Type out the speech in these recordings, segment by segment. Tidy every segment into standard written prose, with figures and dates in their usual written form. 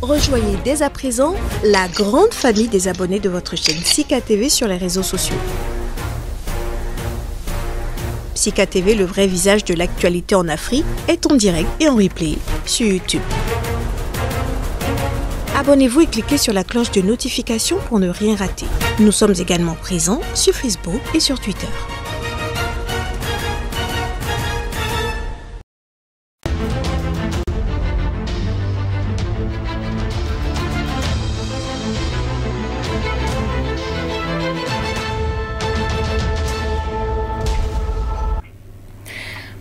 Rejoignez dès à présent la grande famille des abonnés de votre chaîne Sika TV sur les réseaux sociaux. Sika TV, le vrai visage de l'actualité en Afrique, est en direct et en replay sur YouTube. Abonnez-vous et cliquez sur la cloche de notification pour ne rien rater. Nous sommes également présents sur Facebook et sur Twitter.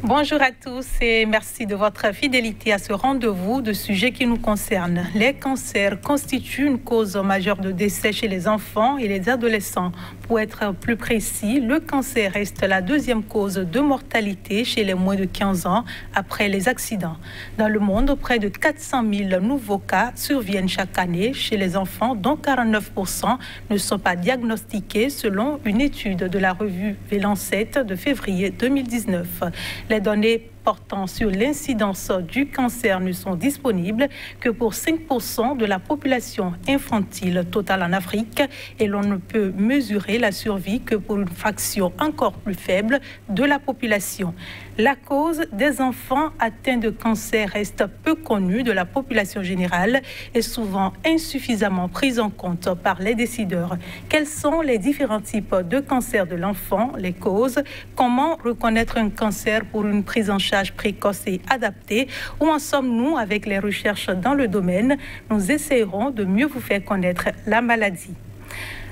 Bonjour à tous et merci de votre fidélité à ce rendez-vous de sujets qui nous concernent. Les cancers constituent une cause majeure de décès chez les enfants et les adolescents. Pour être plus précis, le cancer reste la deuxième cause de mortalité chez les moins de 15 ans après les accidents. Dans le monde, près de 400 000 nouveaux cas surviennent chaque année chez les enfants, dont 49% ne sont pas diagnostiqués selon une étude de la revue The Lancet de février 2019. Les données portant sur l'incidence du cancer ne sont disponibles que pour 5% de la population infantile totale en Afrique et l'on ne peut mesurer la survie que pour une fraction encore plus faible de la population. La cause des enfants atteints de cancer reste peu connue de la population générale et souvent insuffisamment prise en compte par les décideurs. Quels sont les différents types de cancer de l'enfant, les causes, comment reconnaître un cancer pour une prise en charge précoce et adaptée? Où en sommes-nous avec les recherches dans le domaine? Nous essayerons de mieux vous faire connaître la maladie.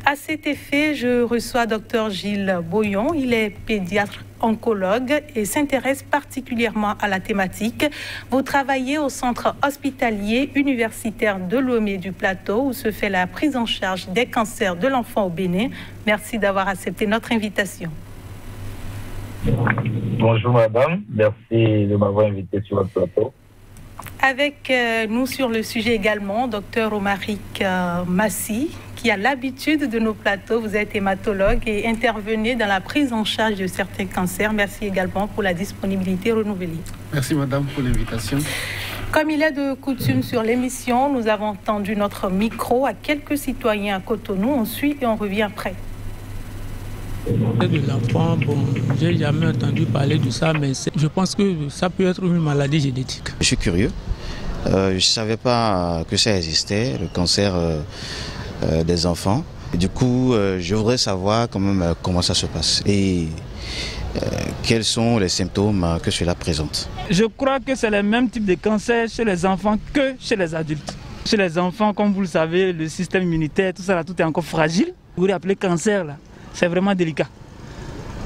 À cet effet, je reçois Dr Gilles Boyon. Il est pédiatre oncologue et s'intéresse particulièrement à la thématique. Vous travaillez au centre hospitalier universitaire de Lomé du Plateau où se fait la prise en charge des cancers de l'enfant au Bénin. Merci d'avoir accepté notre invitation. Bonjour madame, merci de m'avoir invité sur votre plateau. Avec nous sur le sujet également, Dr Omaric Massi, qui a l'habitude de nos plateaux. Vous êtes hématologue et intervenez dans la prise en charge de certains cancers. Merci également pour la disponibilité renouvelée. Merci madame pour l'invitation. Comme il est de coutume sur l'émission, nous avons tendu notre micro à quelques citoyens à Cotonou. On suit et on revient après. De l'enfant, bon, j'ai jamais entendu parler de ça, mais je pense que ça peut être une maladie génétique. Je suis curieux. Je ne savais pas que ça existait, le cancer des enfants. Et du coup, je voudrais savoir quand même comment ça se passe et quels sont les symptômes que cela présente. Je crois que c'est le même type de cancer chez les enfants que chez les adultes. Chez les enfants, comme vous le savez, le système immunitaire, tout ça, là, tout est encore fragile. Vous voulez appeler cancer, là. C'est vraiment délicat.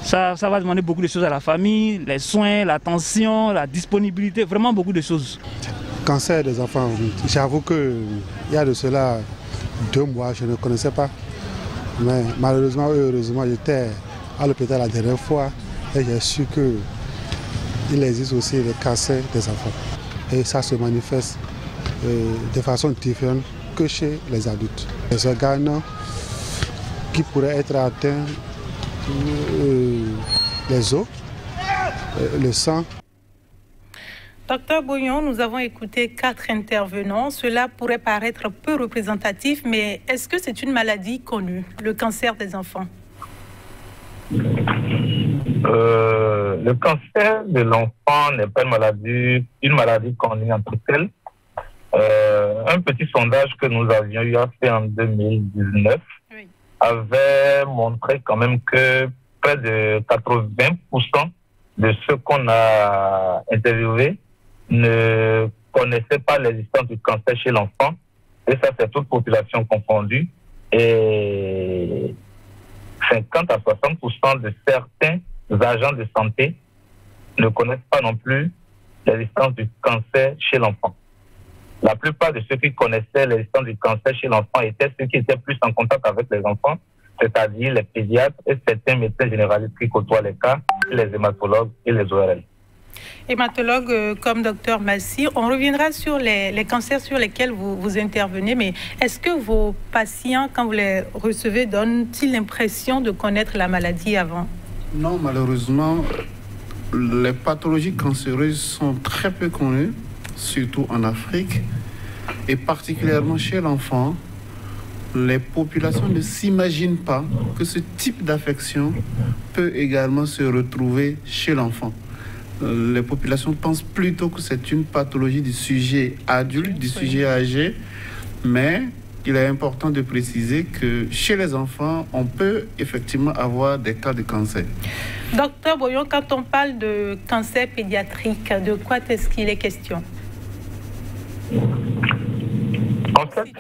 Ça va demander beaucoup de choses à la famille, les soins, l'attention, la disponibilité, vraiment beaucoup de choses. Cancer des enfants, j'avoue qu'il y a de cela 2 mois, je ne connaissais pas. Mais malheureusement, heureusement, j'étais à l'hôpital la dernière fois et j'ai su qu'il existe aussi le cancer des enfants. Et ça se manifeste de façon différente que chez les adultes. Les organes qui pourraient être atteints, les os, le sang. Docteur Boyon, nous avons écouté 4 intervenants. Cela pourrait paraître peu représentatif, mais est-ce que c'est une maladie connue, le cancer des enfants? Le cancer de l'enfant n'est pas une maladie connue en tant que telle. Un petit sondage que nous avions eu à faire en 2019 avait montré quand même que près de 80% de ceux qu'on a interviewés ne connaissaient pas l'existence du cancer chez l'enfant. Et ça, c'est toute population confondue. Et 50 à 60% de certains agents de santé ne connaissent pas non plus l'existence du cancer chez l'enfant. La plupart de ceux qui connaissaient l'existence du cancer chez l'enfant étaient ceux qui étaient plus en contact avec les enfants, c'est-à-dire les pédiatres et certains médecins généralistes qui côtoient les cas, les hématologues et les ORL. Hématologue comme Dr Massi, on reviendra sur les cancers sur lesquels vous intervenez, mais est-ce que vos patients, quand vous les recevez, donnent-ils l'impression de connaître la maladie avant? Non, malheureusement, les pathologies cancéreuses sont très peu connues, surtout en Afrique. Et particulièrement chez l'enfant, les populations ne s'imaginent pas que ce type d'affection peut également se retrouver chez l'enfant. Les populations pensent plutôt que c'est une pathologie du sujet adulte, du sujet âgé, mais il est important de préciser que chez les enfants, on peut effectivement avoir des cas de cancer. Docteur Boyon, quand on parle de cancer pédiatrique, de quoi est-ce qu'il est question? En fait,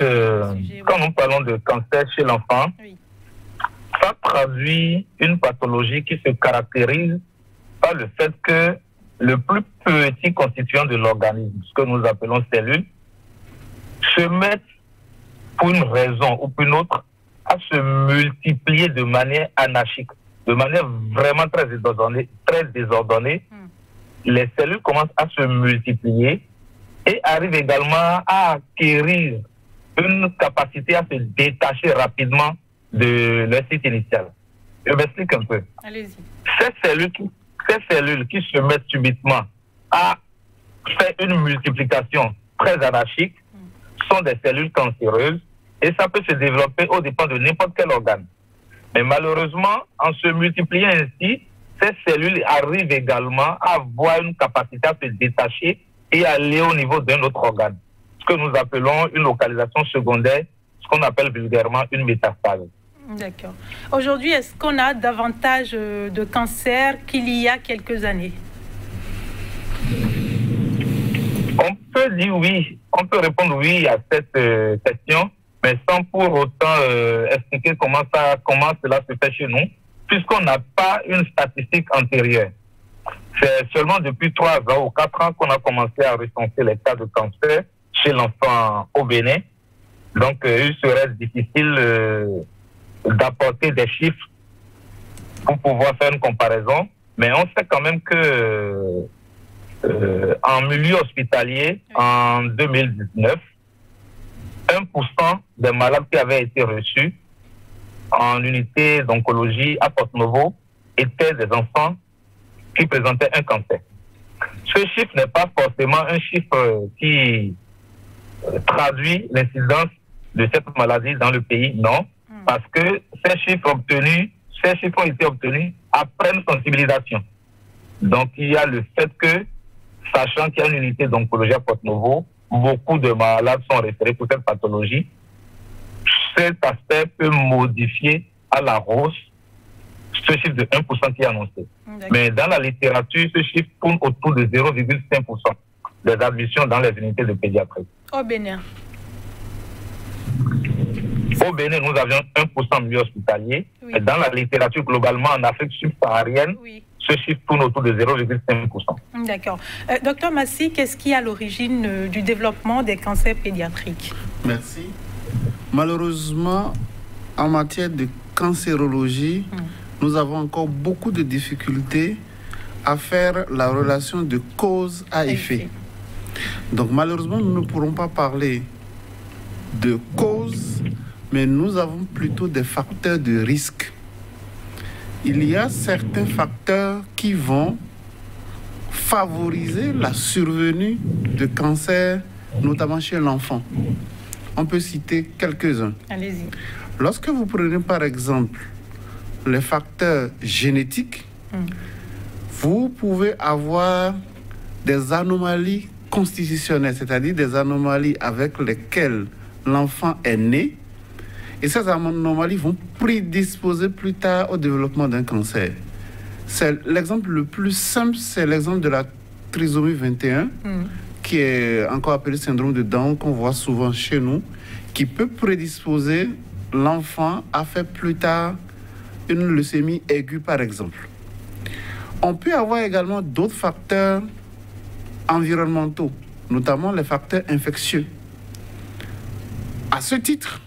quand nous parlons de cancer chez l'enfant, ça traduit une pathologie qui se caractérise par le fait que le plus petit constituant de l'organisme, ce que nous appelons cellules, se mettent pour une raison ou pour une autre à se multiplier de manière anarchique, de manière vraiment très désordonnée. Les cellules commencent à se multiplier et arrivent également à acquérir une capacité à se détacher rapidement de leur site initial. Je m'explique un peu. Allez-y. Ces cellules qui se mettent subitement à faire une multiplication très anarchique sont des cellules cancéreuses et ça peut se développer au dépend de n'importe quel organe. Mais malheureusement, en se multipliant ainsi, ces cellules arrivent également à avoir une capacité à se détacher et aller au niveau d'un autre organe. Ce que nous appelons une localisation secondaire, ce qu'on appelle vulgairement une métastase. D'accord. Aujourd'hui, est-ce qu'on a davantage de cancers qu'il y a quelques années? On peut dire oui, on peut répondre oui à cette question, mais sans pour autant expliquer comment cela se fait chez nous, puisqu'on n'a pas une statistique antérieure. C'est seulement depuis 3 ans ou 4 ans qu'on a commencé à recenser les cas de cancer chez l'enfant au Bénin. Donc, il serait difficile d'apporter des chiffres pour pouvoir faire une comparaison, mais on sait quand même que en milieu hospitalier, en 2019, 1% des malades qui avaient été reçus en unité d'oncologie à Porto-Novo étaient des enfants qui présentaient un cancer. Ce chiffre n'est pas forcément un chiffre qui traduit l'incidence de cette maladie dans le pays, non, parce que ces chiffres ont été obtenus après une sensibilisation. Donc il y a le fait que, sachant qu'il y a une unité d'oncologie à Porto-Novo, beaucoup de malades sont référés pour cette pathologie. Cet aspect peut modifier à la hausse ce chiffre de 1% qui est annoncé. Mais dans la littérature, ce chiffre tourne autour de 0,5% des admissions dans les unités de pédiatrie. Au Bénin. Au Bénin, nous avions 1% en milieu hospitalier. Oui. Et dans la littérature, globalement, en Afrique subsaharienne, ce chiffre tourne autour de 0,5%. D'accord. Docteur Massy, qu'est-ce qui est à l'origine du développement des cancers pédiatriques? Merci. Malheureusement, en matière de cancérologie, nous avons encore beaucoup de difficultés à faire la relation de cause à effet. Donc malheureusement, nous ne pourrons pas parler de cause, mais nous avons plutôt des facteurs de risque. Il y a certains facteurs qui vont favoriser la survenue de cancers, notamment chez l'enfant. On peut citer quelques-uns. Allez-y. Lorsque vous prenez par exemple les facteurs génétiques, vous pouvez avoir des anomalies constitutionnelles, c'est-à-dire des anomalies avec lesquelles l'enfant est né, et ces anomalies vont prédisposer plus tard au développement d'un cancer. C'est l'exemple le plus simple, c'est l'exemple de la trisomie 21, qui est encore appelé syndrome de Down, qu'on voit souvent chez nous, qui peut prédisposer l'enfant à faire plus tard une leucémie aiguë, par exemple. On peut avoir également d'autres facteurs environnementaux, notamment les facteurs infectieux. À ce titre,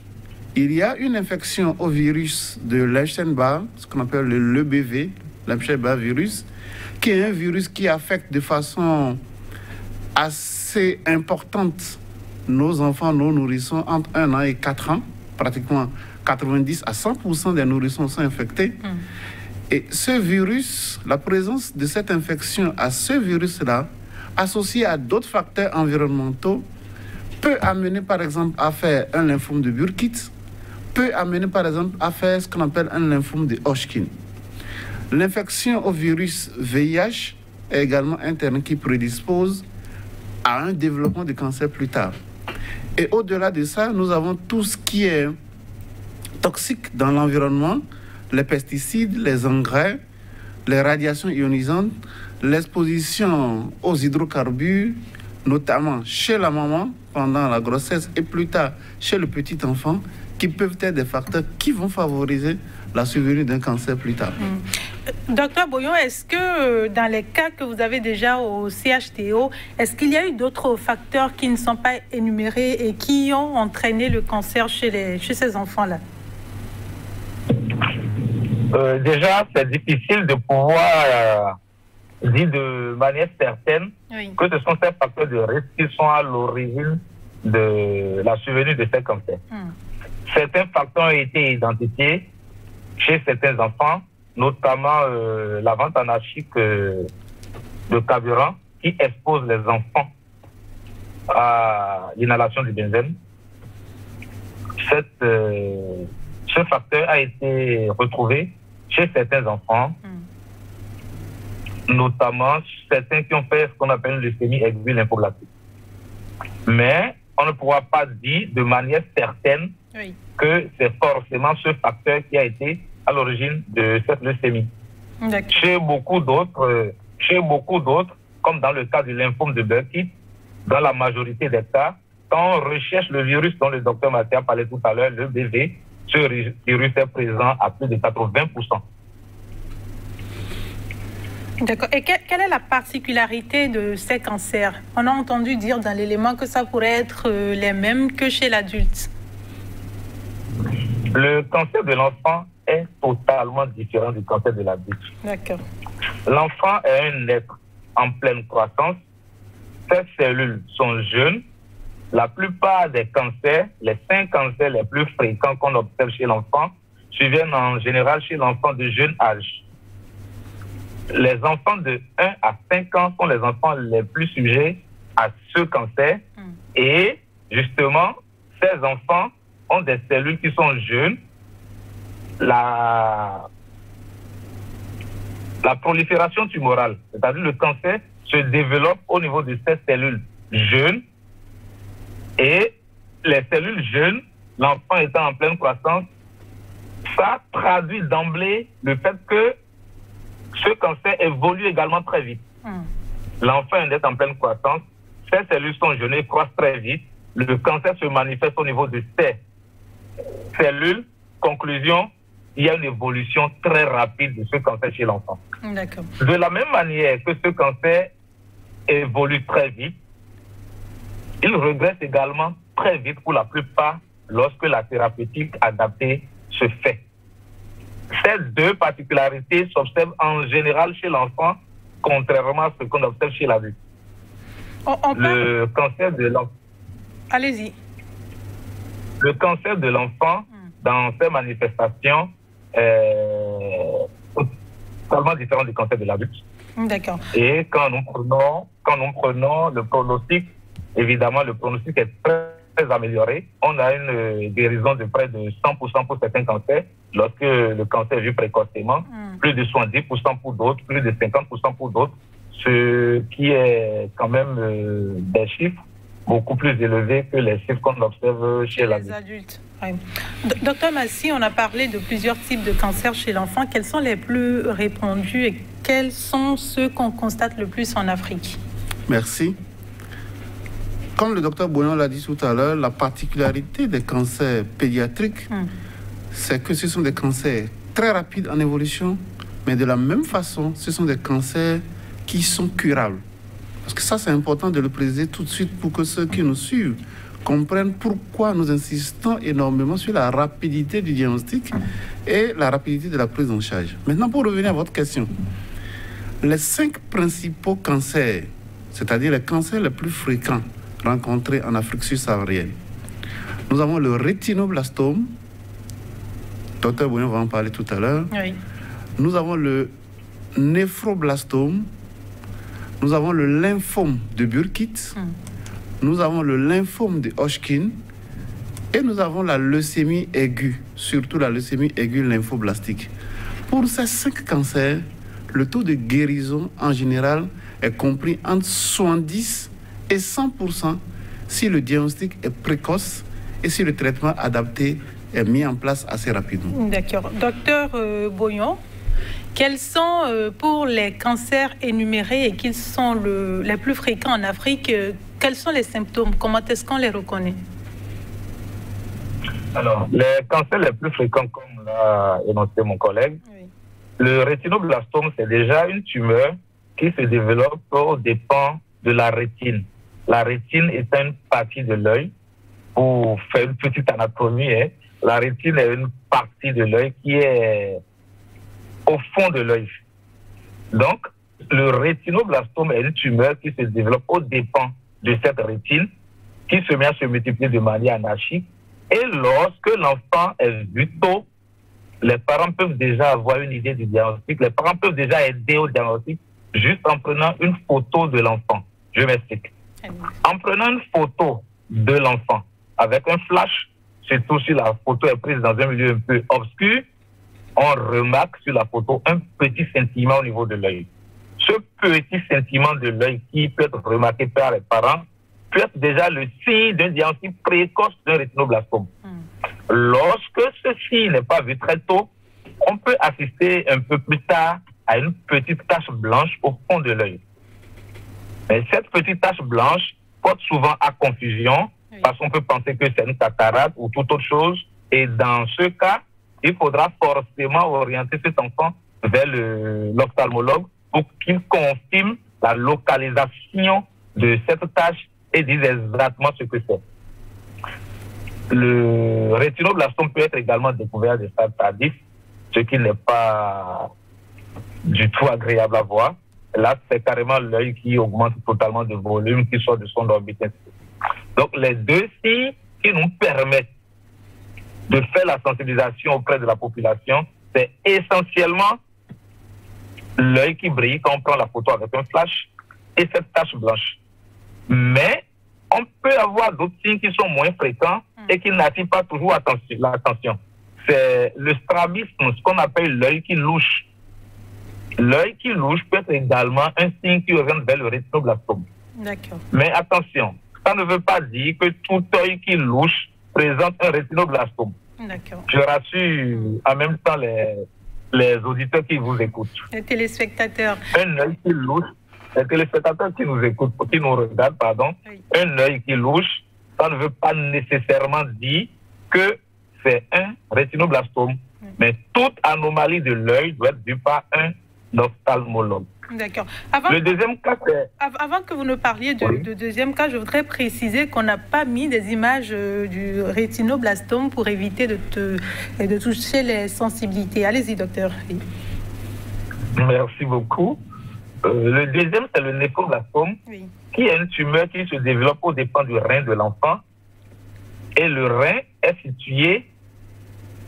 il y a une infection au virus de l'Epstein-Barr, ce qu'on appelle l'EBV, l'Epstein-Barr virus, qui est un virus qui affecte de façon assez importante nos enfants, nos nourrissons entre 1 an et 4 ans. Pratiquement 90 à 100% des nourrissons sont infectés. Et ce virus, la présence de cette infection à ce virus-là, associé à d'autres facteurs environnementaux, peut amener par exemple à faire un lymphome de Burkitt, peut amener par exemple à faire ce qu'on appelle un lymphome de Hodgkin. L'infection au virus VIH est également un terrain qui prédispose à un développement de cancer plus tard. Et au-delà de ça, nous avons tout ce qui est toxique dans l'environnement, les pesticides, les engrais, les radiations ionisantes, l'exposition aux hydrocarbures, notamment chez la maman pendant la grossesse et plus tard chez le petit enfant, qui peuvent être des facteurs qui vont favoriser la survenue d'un cancer plus tard. Docteur Boyon, est-ce que dans les cas que vous avez déjà au CHTO, est-ce qu'il y a eu d'autres facteurs qui ne sont pas énumérés et qui ont entraîné le cancer chez ces enfants-là? Déjà, c'est difficile de pouvoir dire de manière certaine que ce sont ces facteurs de risque qui sont à l'origine de la survenue de ces cancers. Certains facteurs ont été identifiés chez certains enfants, notamment la vente anarchique de carburant qui expose les enfants à l'inhalation du benzène. Ce facteur a été retrouvé chez certains enfants, notamment certains qui ont fait ce qu'on appelle une leucémie aiguë lymphoblastique. Mais on ne pourra pas dire de manière certaine que c'est forcément ce facteur qui a été à l'origine de cette leucémie. Chez beaucoup d'autres, comme dans le cas du lymphome de Burkitt, dans la majorité des cas, quand on recherche le virus dont le docteur Mathieu parlait tout à l'heure, le BV, ce virus est présent à plus de 80%. D'accord. Et quelle est la particularité de ces cancers? On a entendu dire dans l'élément que ça pourrait être les mêmes que chez l'adulte. Le cancer de l'enfant est totalement différent du cancer de l'adulte. D'accord. L'enfant est un être en pleine croissance. Ses cellules sont jeunes. La plupart des cancers, les 5 cancers les plus fréquents qu'on observe chez l'enfant, surviennent en général chez l'enfant de jeune âge. Les enfants de 1 à 5 ans sont les enfants les plus sujets à ce cancer. Et justement, ces enfants ont des cellules qui sont jeunes. La prolifération tumorale, c'est-à-dire le cancer, se développe au niveau de ces cellules jeunes. Et les cellules jeunes, l'enfant étant en pleine croissance, ça traduit d'emblée le fait que ce cancer évolue également très vite. L'enfant est en pleine croissance, ces cellules sont jeunes et croissent très vite. Le cancer se manifeste au niveau de ces cellules. Conclusion, il y a une évolution très rapide de ce cancer chez l'enfant. De la même manière que ce cancer évolue très vite, il régresse également très vite pour la plupart lorsque la thérapeutique adaptée se fait. Ces deux particularités s'observent en général chez l'enfant, contrairement à ce qu'on observe chez l'adulte. Le cancer de l'enfant. Allez-y. Le cancer de l'enfant, dans ses manifestations, est totalement différent du cancer de l'adulte. D'accord. Et quand nous prenons le pronostic, évidemment, le pronostic est très amélioré. On a une guérison de près de 100% pour certains cancers lorsque le cancer est vu précocement, plus de 70% pour d'autres, plus de 50% pour d'autres, ce qui est quand même des chiffres beaucoup plus élevés que les chiffres qu'on observe chez les adultes. Docteur Massy, on a parlé de plusieurs types de cancers chez l'enfant. Quels sont les plus répandus et quels sont ceux qu'on constate le plus en Afrique? Merci. Comme le docteur Boyon l'a dit tout à l'heure, la particularité des cancers pédiatriques, c'est que ce sont des cancers très rapides en évolution, mais de la même façon, ce sont des cancers qui sont curables. Parce que ça, c'est important de le préciser tout de suite pour que ceux qui nous suivent comprennent pourquoi nous insistons énormément sur la rapidité du diagnostic et la rapidité de la prise en charge. Maintenant, pour revenir à votre question, les 5 principaux cancers, c'est-à-dire les cancers les plus fréquents rencontrés en Afrique subsaharienne, nous avons le rétinoblastome, docteur Boyon va en parler tout à l'heure. Nous avons le néphroblastome, nous avons le lymphome de Burkitt, nous avons le lymphome de Hodgkin et nous avons la leucémie aiguë, surtout la leucémie aiguë lymphoblastique. Pour ces 5 cancers, le taux de guérison en général est compris entre 70 et 100% si le diagnostic est précoce et si le traitement adapté est mis en place assez rapidement. D'accord. Docteur Boyon, quels sont, pour les cancers énumérés et qui sont les plus fréquents en Afrique, quels sont les symptômes? Comment est-ce qu'on les reconnaît? Alors, les cancers les plus fréquents, comme l'a énoncé mon collègue, oui. Le rétinoblastome, c'est déjà une tumeur qui se développe aux dépens de la rétine. La rétine est une partie de l'œil. Pour faire une petite anatomie, la rétine est une partie de l'œil qui est au fond de l'œil. Donc, le rétinoblastome est une tumeur qui se développe aux dépens de cette rétine, qui se met à se multiplier de manière anarchique. Et lorsque l'enfant est vu tôt, les parents peuvent déjà avoir une idée du diagnostic. Les parents peuvent déjà aider au diagnostic juste en prenant une photo de l'enfant. Je m'explique. En prenant une photo de l'enfant avec un flash, surtout si la photo est prise dans un milieu un peu obscur, on remarque sur la photo un petit scintillement au niveau de l'œil. Ce petit scintillement de l'œil qui peut être remarqué par les parents peut être déjà le signe d'un diagnostic précoce d'un rétinoblastome. Lorsque ceci n'est pas vu très tôt, on peut assister un peu plus tard à une petite tache blanche au fond de l'œil. Mais cette petite tache blanche porte souvent à confusion parce qu'on peut penser que c'est une cataracte ou toute autre chose. Et dans ce cas, il faudra forcément orienter cet enfant vers l'ophtalmologue pour qu'il confirme la localisation de cette tache et dise exactement ce que c'est. Le rétinoblastome peut être également découvert à des stades tardifs, ce qui n'est pas du tout agréable à voir. Là, c'est carrément l'œil qui augmente totalement de volume, qui sort de son orbite. Donc, les deux signes qui nous permettent de faire la sensibilisation auprès de la population, c'est essentiellement l'œil qui brille quand on prend la photo avec un flash et cette tache blanche. Mais on peut avoir d'autres signes qui sont moins fréquents et qui n'attirent pas toujours l'attention. C'est le strabisme, ce qu'on appelle l'œil qui louche. L'œil qui louche peut être également un signe qui oriente vers le rétinoblastome. D'accord. Mais attention, ça ne veut pas dire que tout œil qui louche présente un rétinoblastome. D'accord. Je rassure en même temps les auditeurs qui vous écoutent. Les téléspectateurs. Un œil qui louche, les téléspectateurs qui nous écoutent, qui nous regardent, pardon, oui. Un œil qui louche, ça ne veut pas nécessairement dire que c'est un rétinoblastome. Oui. Mais toute anomalie de l'œil doit être vue par un ophtalmologue. D'accord. Le deuxième cas, c'est... Avant que vous ne parliez de deuxième cas, je voudrais préciser qu'on n'a pas mis des images du rétinoblastome pour éviter de toucher les sensibilités. Allez-y, docteur. Merci beaucoup. Le deuxième, c'est le néphoblastome, oui. Qui est une tumeur qui se développe aux dépens du rein de l'enfant. Et le rein est situé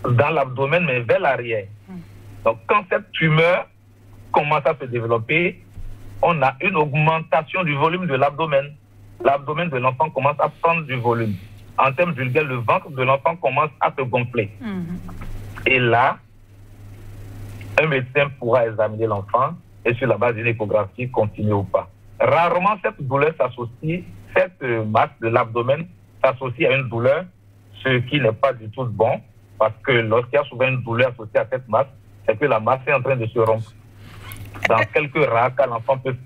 dans l'abdomen, mais vers l'arrière. Donc, quand cette tumeur commence à se développer, on a une augmentation du volume de l'abdomen. L'abdomen de l'enfant commence à prendre du volume. En termes vulgaires, le ventre de l'enfant commence à se gonfler. Et là, un médecin pourra examiner l'enfant et sur la base d'une échographie, continuer ou pas. Rarement, cette douleur s'associe, cette masse de l'abdomen s'associe à une douleur, ce qui n'est pas du tout bon, parce que lorsqu'il y a souvent une douleur associée à cette masse, c'est que la masse est en train de se rompre. Dans quelques rares cas, l'enfant peut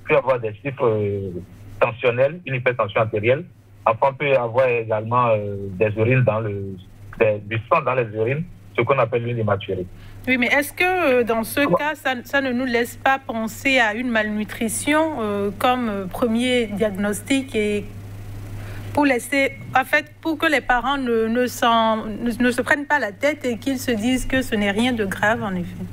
avoir des chiffres tensionnels, une hypertension artérielle. L'enfant peut avoir également des urines du sang dans les urines, ce qu'on appelle une hématurie. Oui, mais est-ce que dans ce cas, ça ne nous laisse pas penser à une malnutrition comme premier diagnostic et pour que les parents ne se prennent pas la tête et qu'ils se disent que ce n'est rien de grave, en effet?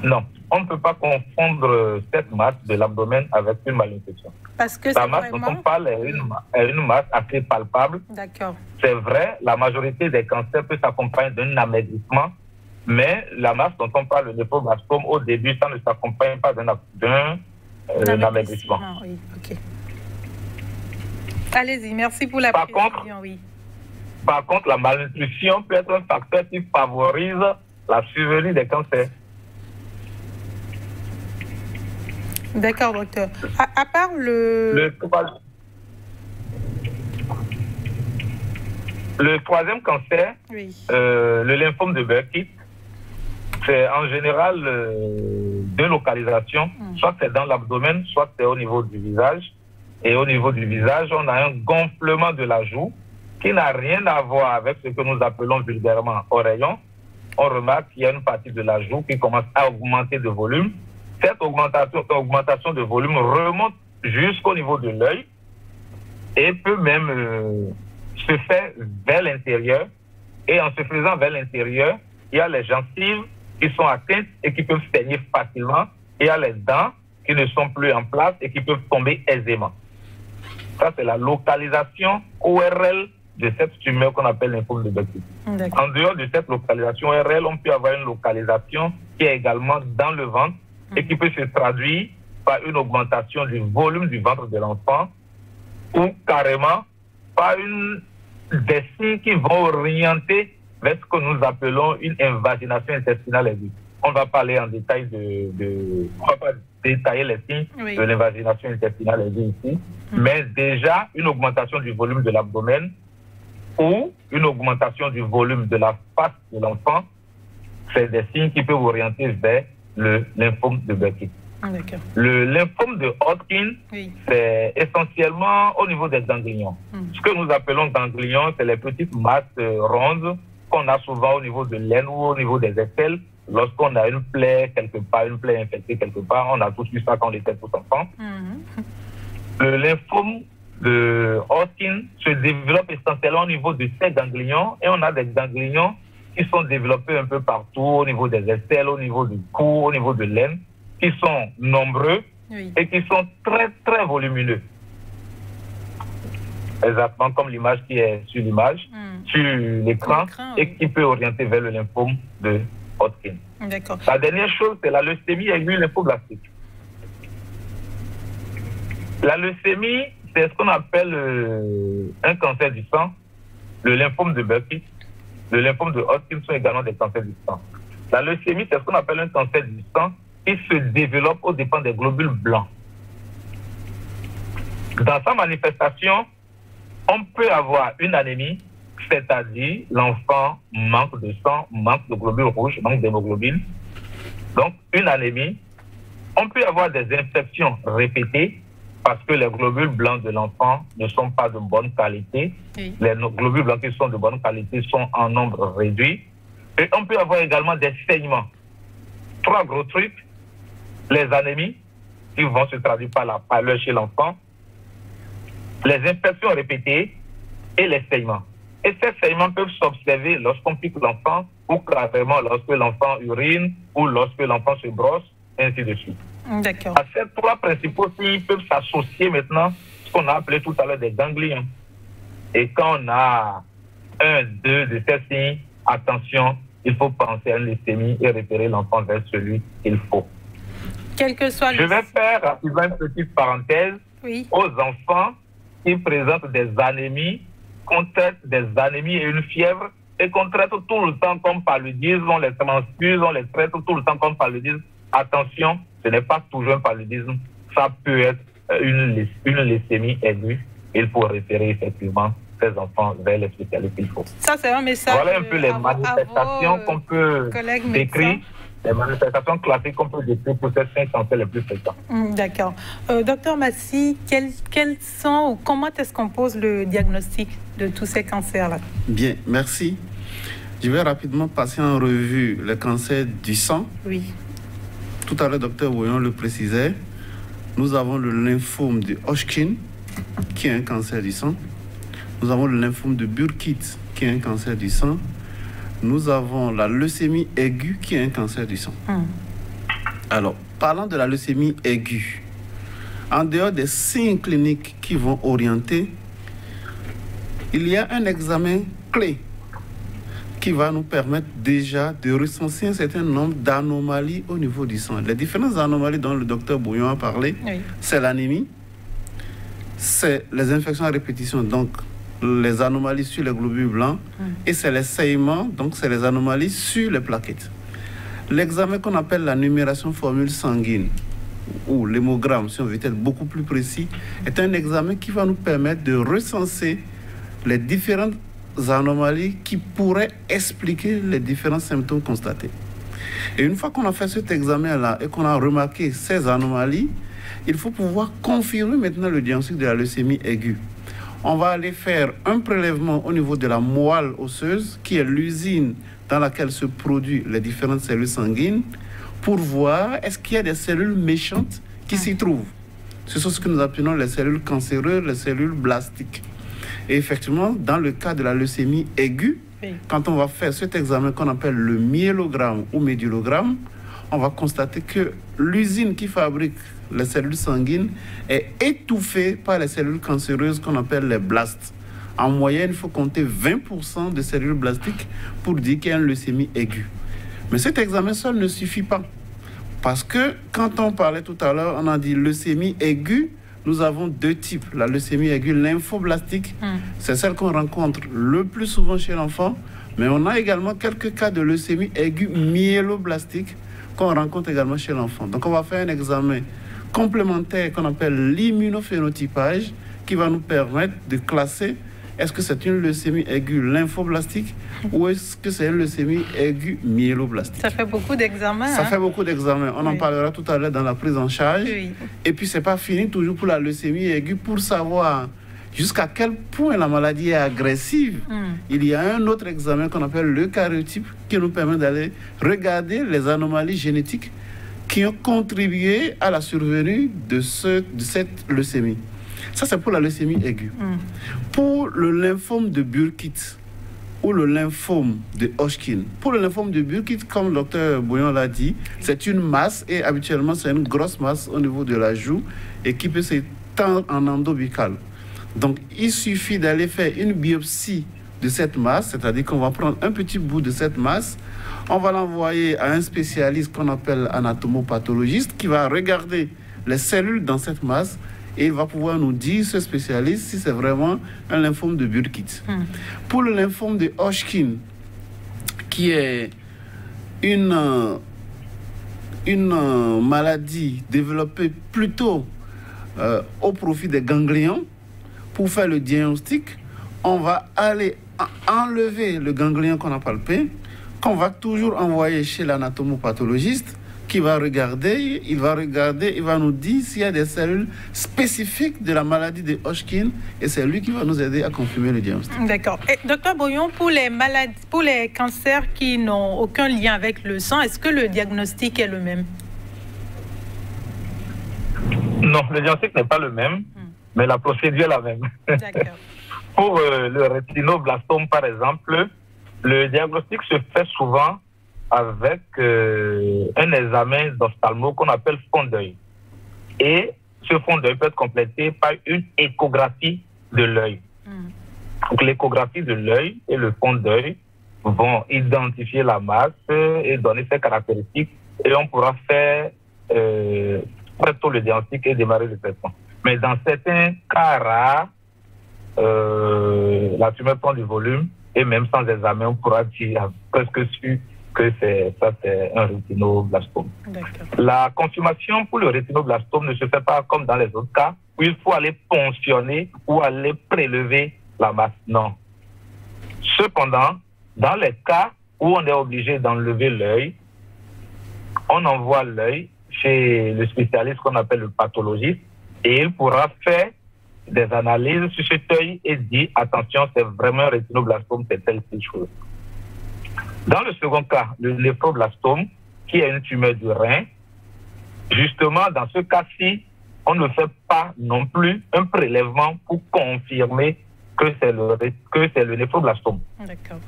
Non, on ne peut pas confondre cette masse de l'abdomen avec une malnutrition. Parce que la masse dont on parle est une masse assez palpable. D'accord. C'est vrai, la majorité des cancers peut s'accompagner d'un amaigrissement, mais la masse dont on parle, le néphoblastome, au début, ça ne s'accompagne pas d'un amaigrissement. Oui, ok. Allez-y, merci pour la précision, oui. Par contre, la malnutrition peut être un facteur qui favorise la survenue des cancers. D'accord, docteur. À part le troisième cancer, oui. Le lymphome de Burkitt, c'est en général deux localisations. Soit c'est dans l'abdomen, soit c'est au niveau du visage. Et au niveau du visage, on a un gonflement de la joue qui n'a rien à voir avec ce que nous appelons vulgairement oreillon. On remarque qu'il y a une partie de la joue qui commence à augmenter de volume. Cette augmentation de volume remonte jusqu'au niveau de l'œil et peut même se faire vers l'intérieur. Et en se faisant vers l'intérieur, il y a les gencives qui sont atteintes et qui peuvent saigner facilement. Et il y a les dents qui ne sont plus en place et qui peuvent tomber aisément. Ça, c'est la localisation ORL de cette tumeur qu'on appelle lymphome de Burkitt. En dehors de cette localisation ORL, on peut avoir une localisation qui est également dans le ventre et qui peut se traduire par une augmentation du volume du ventre de l'enfant ou carrément par des signes qui vont orienter vers ce que nous appelons une invagination intestinale aiguë. On va parler en détail on va pas détailler les signes de l'invagination intestinale aiguë ici, mais déjà une augmentation du volume de l'abdomen ou une augmentation du volume de la face de l'enfant, c'est des signes qui peuvent orienter vers le lymphome de Burkitt. Le lymphome de Hodgkin, c'est essentiellement au niveau des ganglions. Ce que nous appelons ganglions, c'est les petites masses rondes qu'on a souvent au niveau de l'aine ou au niveau des aisselles. Lorsqu'on a une plaie quelque part, une plaie infectée quelque part, on a tous vu ça quand on était tous enfants. Le lymphome de Hodgkin se développe essentiellement au niveau de ces ganglions et on a des ganglions qui sont développés un peu partout, au niveau des aisselles, au niveau du cou, au niveau de l'aine, qui sont nombreux et qui sont très, très volumineux. Exactement comme l'image qui est sur l'image, sur l'écran, et qui peut orienter vers le lymphome de Hodgkin. La dernière chose, c'est la leucémie aiguë lymphoblastique. La leucémie, c'est ce qu'on appelle un cancer du sang. Le lymphome de Burkitt, le lymphome de Hodgkin sont également des cancers du sang. La leucémie, c'est ce qu'on appelle un cancer du sang qui se développe aux dépens des globules blancs. Dans sa manifestation, on peut avoir une anémie, c'est-à-dire l'enfant manque de sang, manque de globules rouges, manque d'hémoglobine. Donc, une anémie. On peut avoir des infections répétées parce que les globules blancs de l'enfant ne sont pas de bonne qualité. Les globules blancs qui sont de bonne qualité sont en nombre réduit. Et on peut avoir également des saignements. Trois gros trucs. Les anémies, qui vont se traduire par la pâleur chez l'enfant, les infections répétées et les saignements. Et ces saignements peuvent s'observer lorsqu'on pique l'enfant ou carrément lorsque l'enfant urine ou lorsque l'enfant se brosse, ainsi de suite. D'accord. À ces trois principaux signes peuvent s'associer maintenant ce qu'on a appelé tout à l'heure des ganglions. Et quand on a un, deux de ces signes, attention, il faut penser à une leucémie et repérer l'enfant vers celui qu'il faut. Quel que soit Je vais faire rapidement une petite parenthèse aux enfants qui présentent des anémies, qu'on traite des anémies et une fièvre, et qu'on traite tout le temps comme paludisme, on les transfuse, on les traite tout le temps comme paludisme. Attention, ce n'est pas toujours un paludisme, ça peut être une leucémie aiguë. Il faut référer effectivement ces enfants vers les spécialistes qu'il faut. Ça, c'est un message. Voilà un peu les manifestations qu'on peut décrire. Les manifestations classiques qu'on peut décrire pour ces 5 cancers les plus fréquents. D'accord. Docteur Massy, quels sont ou comment est-ce qu'on pose le diagnostic de tous ces cancers-là? Bien, merci. Je vais rapidement passer en revue le cancer du sang. Oui. Tout à l'heure, docteur Bouillon le précisait. Nous avons le lymphome de Hodgkin, qui est un cancer du sang. Nous avons le lymphome de Burkitt, qui est un cancer du sang. Nous avons la leucémie aiguë, qui est un cancer du sang. Alors, parlant de la leucémie aiguë, en dehors des signes cliniques qui vont orienter, il y a un examen clé qui va nous permettre déjà de recenser un certain nombre d'anomalies au niveau du sang. Les différentes anomalies dont le docteur Bouillon a parlé, c'est l'anémie, c'est les infections à répétition, donc les anomalies sur les globules blancs, et c'est les saignements, donc c'est les anomalies sur les plaquettes. L'examen qu'on appelle la numération formule sanguine, ou l'hémogramme, si on veut être beaucoup plus précis, est un examen qui va nous permettre de recenser les différentes anomalies qui pourraient expliquer les différents symptômes constatés. Et une fois qu'on a fait cet examen-là et qu'on a remarqué ces anomalies, il faut pouvoir confirmer maintenant le diagnostic de la leucémie aiguë. On va aller faire un prélèvement au niveau de la moelle osseuse, qui est l'usine dans laquelle se produisent les différentes cellules sanguines, pour voir est-ce qu'il y a des cellules méchantes qui s'y trouvent. Ce sont ce que nous appelons les cellules cancéreuses, les cellules blastiques. Et effectivement, dans le cas de la leucémie aiguë, quand on va faire cet examen qu'on appelle le myélogramme ou médullogramme, on va constater que l'usine qui fabrique les cellules sanguines est étouffée par les cellules cancéreuses qu'on appelle les blastes. En moyenne, il faut compter 20% de cellules blastiques pour dire qu'il y a une leucémie aiguë. Mais cet examen seul ne suffit pas. Parce que quand on parlait tout à l'heure, on a dit leucémie aiguë, nous avons deux types. La leucémie aiguë lymphoblastique, c'est celle qu'on rencontre le plus souvent chez l'enfant, mais on a également quelques cas de leucémie aiguë myéloblastique qu'on rencontre également chez l'enfant. Donc on va faire un examen complémentaire qu'on appelle l'immunophénotypage, qui va nous permettre de classer est-ce que c'est une leucémie aiguë lymphoblastique ou est-ce que c'est une leucémie aiguë myéloblastique. Ça fait beaucoup d'examens. Ça fait beaucoup d'examens. On en parlera tout à l'heure dans la prise en charge. Et puis, c'est pas fini toujours pour la leucémie aiguë, pour savoir jusqu'à quel point la maladie est agressive. Il y a un autre examen qu'on appelle le karyotype, qui nous permet d'aller regarder les anomalies génétiques qui ont contribué à la survenue de cette leucémie. Ça, c'est pour la leucémie aiguë. Pour le lymphome de Burkitt ou le lymphome de Hodgkin, pour le lymphome de Burkitt, comme le docteur Bouillon l'a dit, c'est une masse et habituellement, c'est une grosse masse au niveau de la joue et qui peut s'étendre en endobuccal. Donc, il suffit d'aller faire une biopsie de cette masse, c'est-à-dire qu'on va prendre un petit bout de cette masse, on va l'envoyer à un spécialiste qu'on appelle anatomopathologiste qui va regarder les cellules dans cette masse et il va pouvoir nous dire, ce spécialiste, si c'est vraiment un lymphome de Burkitt. Pour le lymphome de Hodgkin, qui est une maladie développée plutôt au profit des ganglions, pour faire le diagnostic, on va aller enlever le ganglion qu'on a palpé, qu'on va toujours envoyer chez l'anatomopathologiste, qui va regarder, il va nous dire s'il y a des cellules spécifiques de la maladie de Hodgkin et c'est lui qui va nous aider à confirmer le diagnostic. D'accord. Et docteur Bouillon, pour les maladies, pour les cancers qui n'ont aucun lien avec le sang, est-ce que le diagnostic est le même? Non, le diagnostic n'est pas le même, mais la procédure est la même. D'accord. Pour le rétinoblastome, par exemple, le diagnostic se fait souvent avec un examen d'ophtalmo qu'on appelle fond d'œil. Et ce fond d'œil peut être complété par une échographie de l'œil. Donc l'échographie de l'œil et le fond d'œil vont identifier la masse et donner ses caractéristiques et on pourra faire très tôt le diagnostic et démarrer le traitement. Mais dans certains cas rares, la tumeur prend du volume et même sans examen, on pourra dire presque sûr que c'est un rétinoblastome. La confirmation pour le rétinoblastome ne se fait pas comme dans les autres cas, où il faut aller ponctionner ou aller prélever la masse. Non. Cependant, dans les cas où on est obligé d'enlever l'œil, on envoie l'œil chez le spécialiste qu'on appelle le pathologiste et il pourra faire des analyses sur cet œil et dire attention, c'est vraiment un rétinoblastome, c'est telle chose. Dans le second cas, le néphroblastome, qui est une tumeur du rein, justement, dans ce cas-ci, on ne fait pas non plus un prélèvement pour confirmer que c'est le néphroblastome.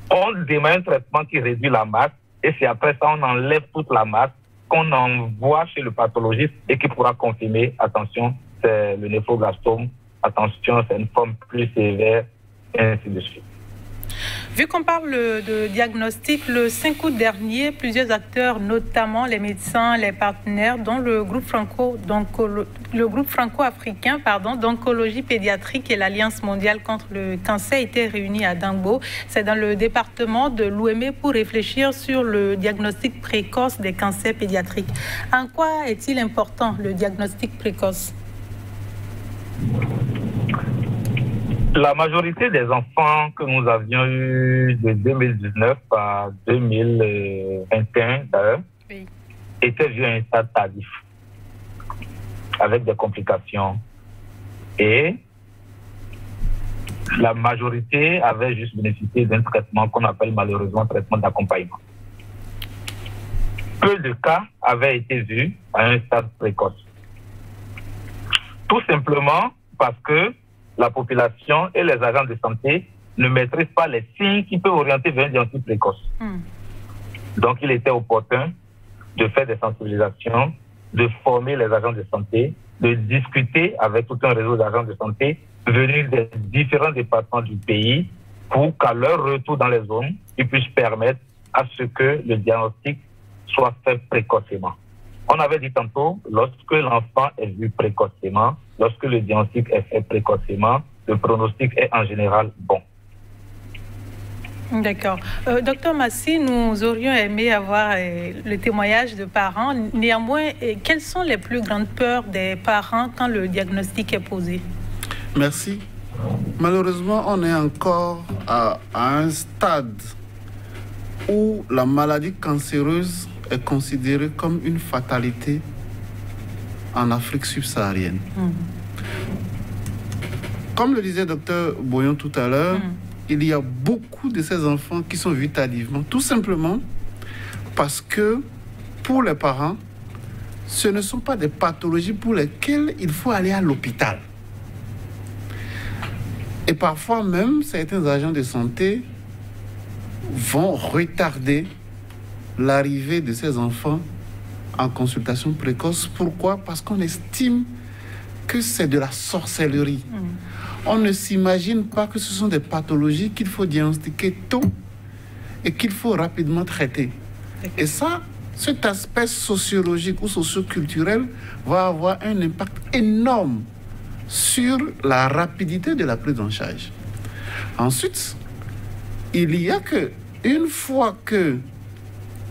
On démarre un traitement qui réduit la masse et c'est après ça on enlève toute la masse qu'on envoie chez le pathologiste et qui pourra confirmer, attention, c'est le néphroblastome, attention, c'est une forme plus sévère, et ainsi de suite. Vu qu'on parle de diagnostic, le 5 août dernier, plusieurs acteurs, notamment les médecins, les partenaires, dont le groupe franco-africain d'oncologie pédiatrique et l'Alliance mondiale contre le cancer étaient réunis à Dangbo. C'est dans le département de l'Ouémé pour réfléchir sur le diagnostic précoce des cancers pédiatriques. En quoi est-il important, le diagnostic précoce? La majorité des enfants que nous avions eus de 2019 à 2021, d'ailleurs, oui, étaient vus à un stade tardif, avec des complications. Et la majorité avait juste bénéficié d'un traitement qu'on appelle malheureusement traitement d'accompagnement. Peu de cas avaient été vus à un stade précoce. Tout simplement parce que la population et les agents de santé ne maîtrisent pas les signes qui peuvent orienter vers un diagnostic précoce. Donc, il était opportun de faire des sensibilisations, de former les agents de santé, de discuter avec tout un réseau d'agents de santé venus des différents départements du pays pour qu'à leur retour dans les zones, ils puissent permettre à ce que le diagnostic soit fait précocement. On avait dit tantôt, lorsque l'enfant est vu précocement, lorsque le diagnostic est fait précocement, le pronostic est en général bon. D'accord. Docteur Massi, nous aurions aimé avoir le témoignage de parents. Néanmoins, quelles sont les plus grandes peurs des parents quand le diagnostic est posé? Merci. Malheureusement, on est encore à un stade où la maladie cancéreuse est considérée comme une fatalité en Afrique subsaharienne. Comme le disait Dr Boyon tout à l'heure, il y a beaucoup de ces enfants qui sont vus tardivement, tout simplement parce que pour les parents, ce ne sont pas des pathologies pour lesquelles il faut aller à l'hôpital. Et parfois même, certains agents de santé vont retarder l'arrivée de ces enfants en consultation précoce. Pourquoi? Parce qu'on estime que c'est de la sorcellerie. On ne s'imagine pas que ce sont des pathologies qu'il faut diagnostiquer tôt et qu'il faut rapidement traiter. Et ça, cet aspect sociologique ou socio-culturel va avoir un impact énorme sur la rapidité de la prise en charge. Ensuite, il y a que une fois que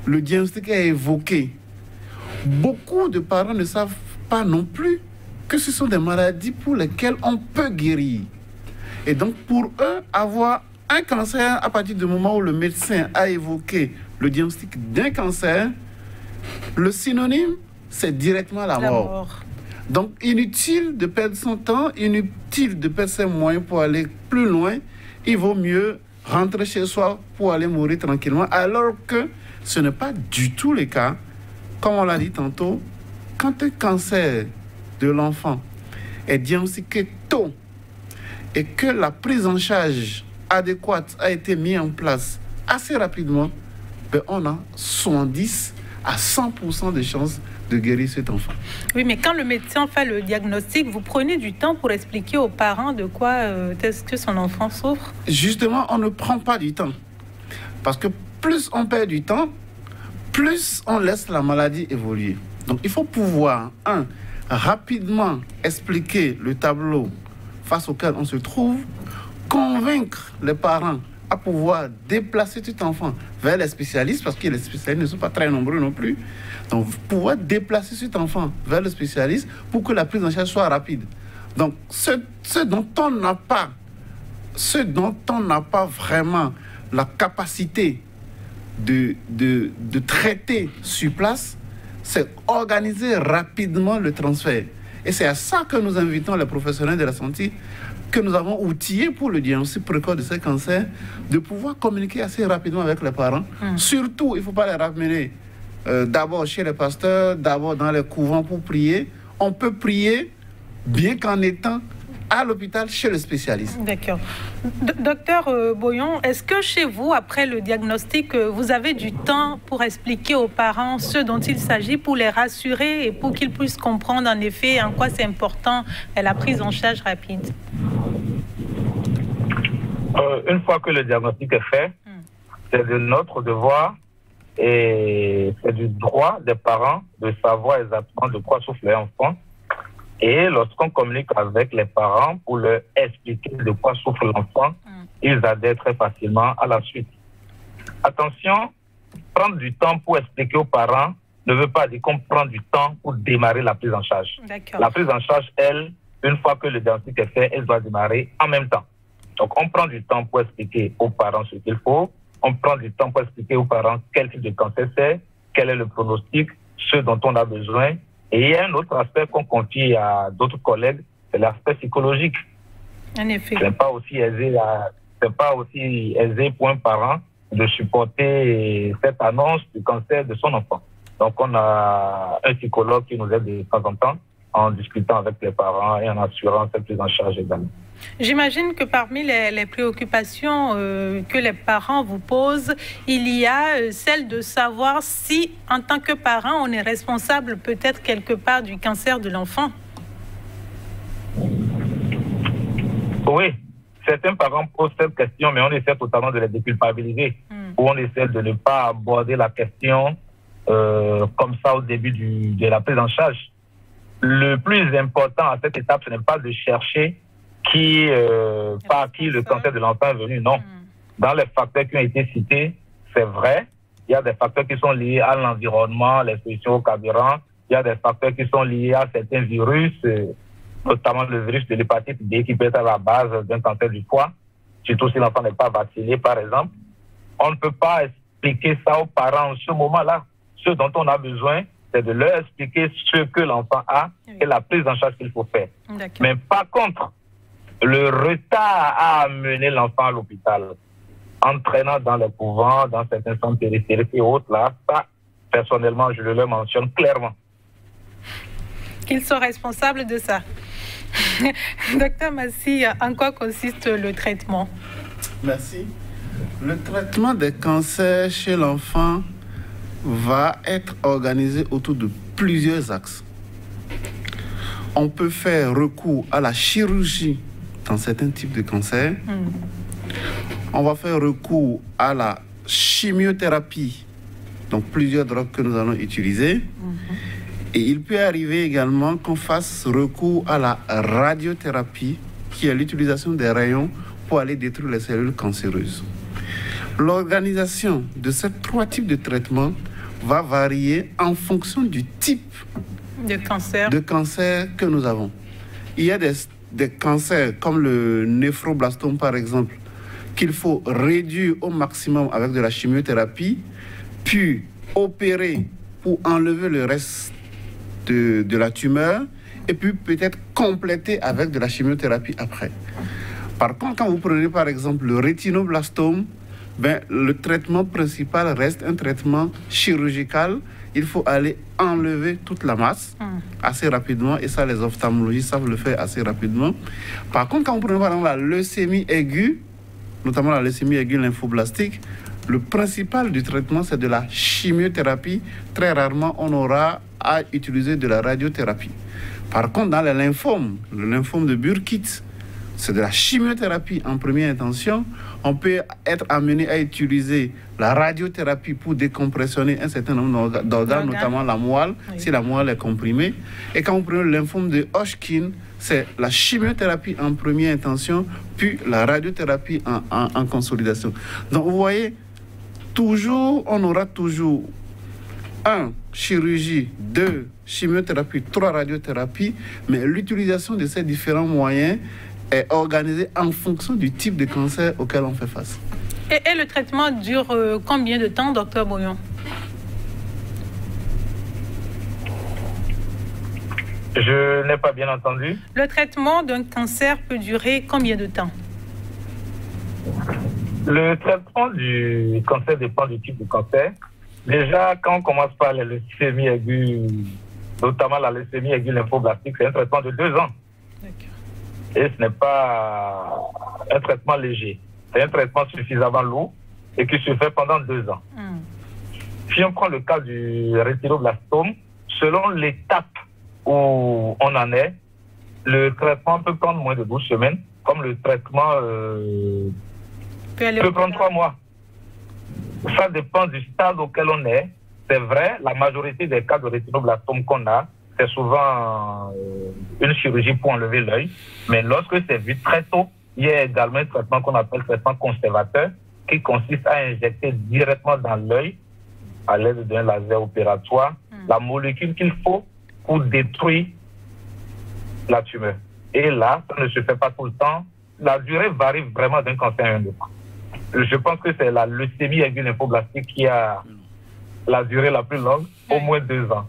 le diagnostic est évoqué, beaucoup de parents ne savent pas non plus que ce sont des maladies pour lesquelles on peut guérir. Et donc, pour eux, avoir un cancer, à partir du moment où le médecin a évoqué le diagnostic d'un cancer, le synonyme, c'est directement la mort. Donc, inutile de perdre son temps, inutile de perdre ses moyens pour aller plus loin. Il vaut mieux rentrer chez soi pour aller mourir tranquillement, alors que ce n'est pas du tout le cas. Comme on l'a dit tantôt, quand un cancer de l'enfant est diagnostiqué tôt et que la prise en charge adéquate a été mise en place assez rapidement, ben on a 70 à 100% de chances de guérir cet enfant. Oui, mais quand le médecin fait le diagnostic, vous prenez du temps pour expliquer aux parents de quoi est-ce que son enfant souffre? Justement, on ne prend pas du temps. Parce que plus on perd du temps, plus on laisse la maladie évoluer. Donc, il faut pouvoir, rapidement expliquer le tableau face auquel on se trouve, convaincre les parents à pouvoir déplacer cet enfant vers les spécialistes, parce que les spécialistes ne sont pas très nombreux non plus. Donc, pouvoir déplacer cet enfant vers le spécialiste pour que la prise en charge soit rapide. Donc, ce dont on n'a pas vraiment la capacité de traiter sur place, c'est organiser rapidement le transfert. Et c'est à ça que nous invitons les professionnels de la santé que nous avons outillés pour le diagnostic précoce de ces cancers, de pouvoir communiquer assez rapidement avec les parents. Surtout, il ne faut pas les ramener d'abord chez les pasteurs, d'abord dans les couvents pour prier. On peut prier bien qu'en étant à l'hôpital chez le spécialiste. D'accord. Docteur Boyon, est-ce que chez vous, après le diagnostic, vous avez du temps pour expliquer aux parents ce dont il s'agit, pour les rassurer et pour qu'ils puissent comprendre en effet en quoi c'est important la prise en charge rapide? Une fois que le diagnostic est fait, c'est de notre devoir et c'est du droit des parents de savoir exactement de quoi souffre l'enfant. Et lorsqu'on communique avec les parents pour leur expliquer de quoi souffre l'enfant, ils adhèrent très facilement à la suite. Attention, prendre du temps pour expliquer aux parents ne veut pas dire qu'on prend du temps pour démarrer la prise en charge. La prise en charge, elle, une fois que le diagnostic est fait, elle doit démarrer en même temps. Donc, on prend du temps pour expliquer aux parents ce qu'il faut. On prend du temps pour expliquer aux parents quel type de cancer c'est, quel est le pronostic, ce dont on a besoin. Et il y a un autre aspect qu'on confie à d'autres collègues, c'est l'aspect psychologique. En effet. C'est pas aussi aisé pour un parent de supporter cette annonce du cancer de son enfant. Donc, on a un psychologue qui nous aide de temps en temps en discutant avec les parents et en assurant cette prise en charge également. J'imagine que parmi les préoccupations que les parents vous posent, il y a celle de savoir si, en tant que parent, on est responsable peut-être quelque part du cancer de l'enfant. Oui, certains parents posent cette question, mais on essaie totalement de les déculpabiliser. Ou on essaie de ne pas aborder la question comme ça au début de la prise en charge. Le plus important à cette étape, ce n'est pas de chercher par qui le cancer de l'enfant est venu. Non. Dans les facteurs qui ont été cités, c'est vrai. Il y a des facteurs qui sont liés à l'environnement, l'exposition au carburant. Il y a des facteurs qui sont liés à certains virus, notamment le virus de l'hépatite B qui peut être à la base d'un cancer du foie, surtout si l'enfant n'est pas vacciné, par exemple. On ne peut pas expliquer ça aux parents en ce moment-là. Ce dont on a besoin, c'est de leur expliquer ce que l'enfant a et la prise en charge qu'il faut faire. Mais par contre, le retard à amener l'enfant à l'hôpital, entraînant dans les couvents, dans certains centres périphériques et autres, là, ça, personnellement, je le mentionne clairement. Qu'ils sont responsables de ça. Docteur Massy, en quoi consiste le traitement? Merci. Le traitement des cancers chez l'enfant va être organisé autour de plusieurs axes. On peut faire recours à la chirurgie dans certains types de cancers. On va faire recours à la chimiothérapie, donc plusieurs drogues que nous allons utiliser. Et il peut arriver également qu'on fasse recours à la radiothérapie, qui est l'utilisation des rayons pour aller détruire les cellules cancéreuses. L'organisation de ces trois types de traitements va varier en fonction du type de cancer que nous avons. Il y a des cancers comme le néphroblastome par exemple, qu'il faut réduire au maximum avec de la chimiothérapie, puis opérer pour enlever le reste de la tumeur, et puis peut-être compléter avec de la chimiothérapie après. Par contre, quand vous prenez par exemple le rétinoblastome, le traitement principal reste un traitement chirurgical. Il faut aller enlever toute la masse assez rapidement, et ça, les ophtalmologistes savent le faire assez rapidement. Par contre, quand vous prenez par exemple la leucémie aiguë, notamment la leucémie aiguë lymphoblastique, le principal du traitement, c'est de la chimiothérapie. Très rarement, on aura à utiliser de la radiothérapie. Par contre, dans les lymphomes, le lymphome de Burkitt, c'est de la chimiothérapie en première intention. On peut être amené à utiliser la radiothérapie pour décompressionner un certain nombre d'organes, notamment la moelle, si la moelle est comprimée. Et quand vous prenez le lymphome de Hodgkin, c'est la chimiothérapie en première intention, puis la radiothérapie en consolidation. Donc vous voyez, on aura toujours 1, chirurgie, 2, chimiothérapie, 3, radiothérapie, mais l'utilisation de ces différents moyens est organisée en fonction du type de cancer auquel on fait face. Et le traitement dure combien de temps, docteur Bouillon? Je n'ai pas bien entendu. Le traitement d'un cancer peut durer combien de temps? Le traitement du cancer dépend du type de cancer. Déjà, quand on commence par la leucémie aiguë, notamment la leucémie aiguë lymphoblastique, c'est un traitement de 2 ans. Et ce n'est pas un traitement léger. C'est un traitement suffisamment lourd et qui se fait pendant 2 ans. Si on prend le cas du rétinoblastome, selon l'étape où on en est, le traitement peut prendre moins de 12 semaines, comme le traitement peut prendre 3 mois. Ça dépend du stade auquel on est. C'est vrai, la majorité des cas de rétinoblastome qu'on a, c'est souvent une chirurgie pour enlever l'œil. Mais lorsque c'est vu très tôt, il y a également un traitement qu'on appelle traitement conservateur, qui consiste à injecter directement dans l'œil, à l'aide d'un laser opératoire, la molécule qu'il faut pour détruire la tumeur. Et là, ça ne se fait pas tout le temps. La durée varie vraiment d'un cancer à un autre. Je pense que c'est la leucémie aiguë lymphoblastique qui a la durée la plus longue, au moins 2 ans.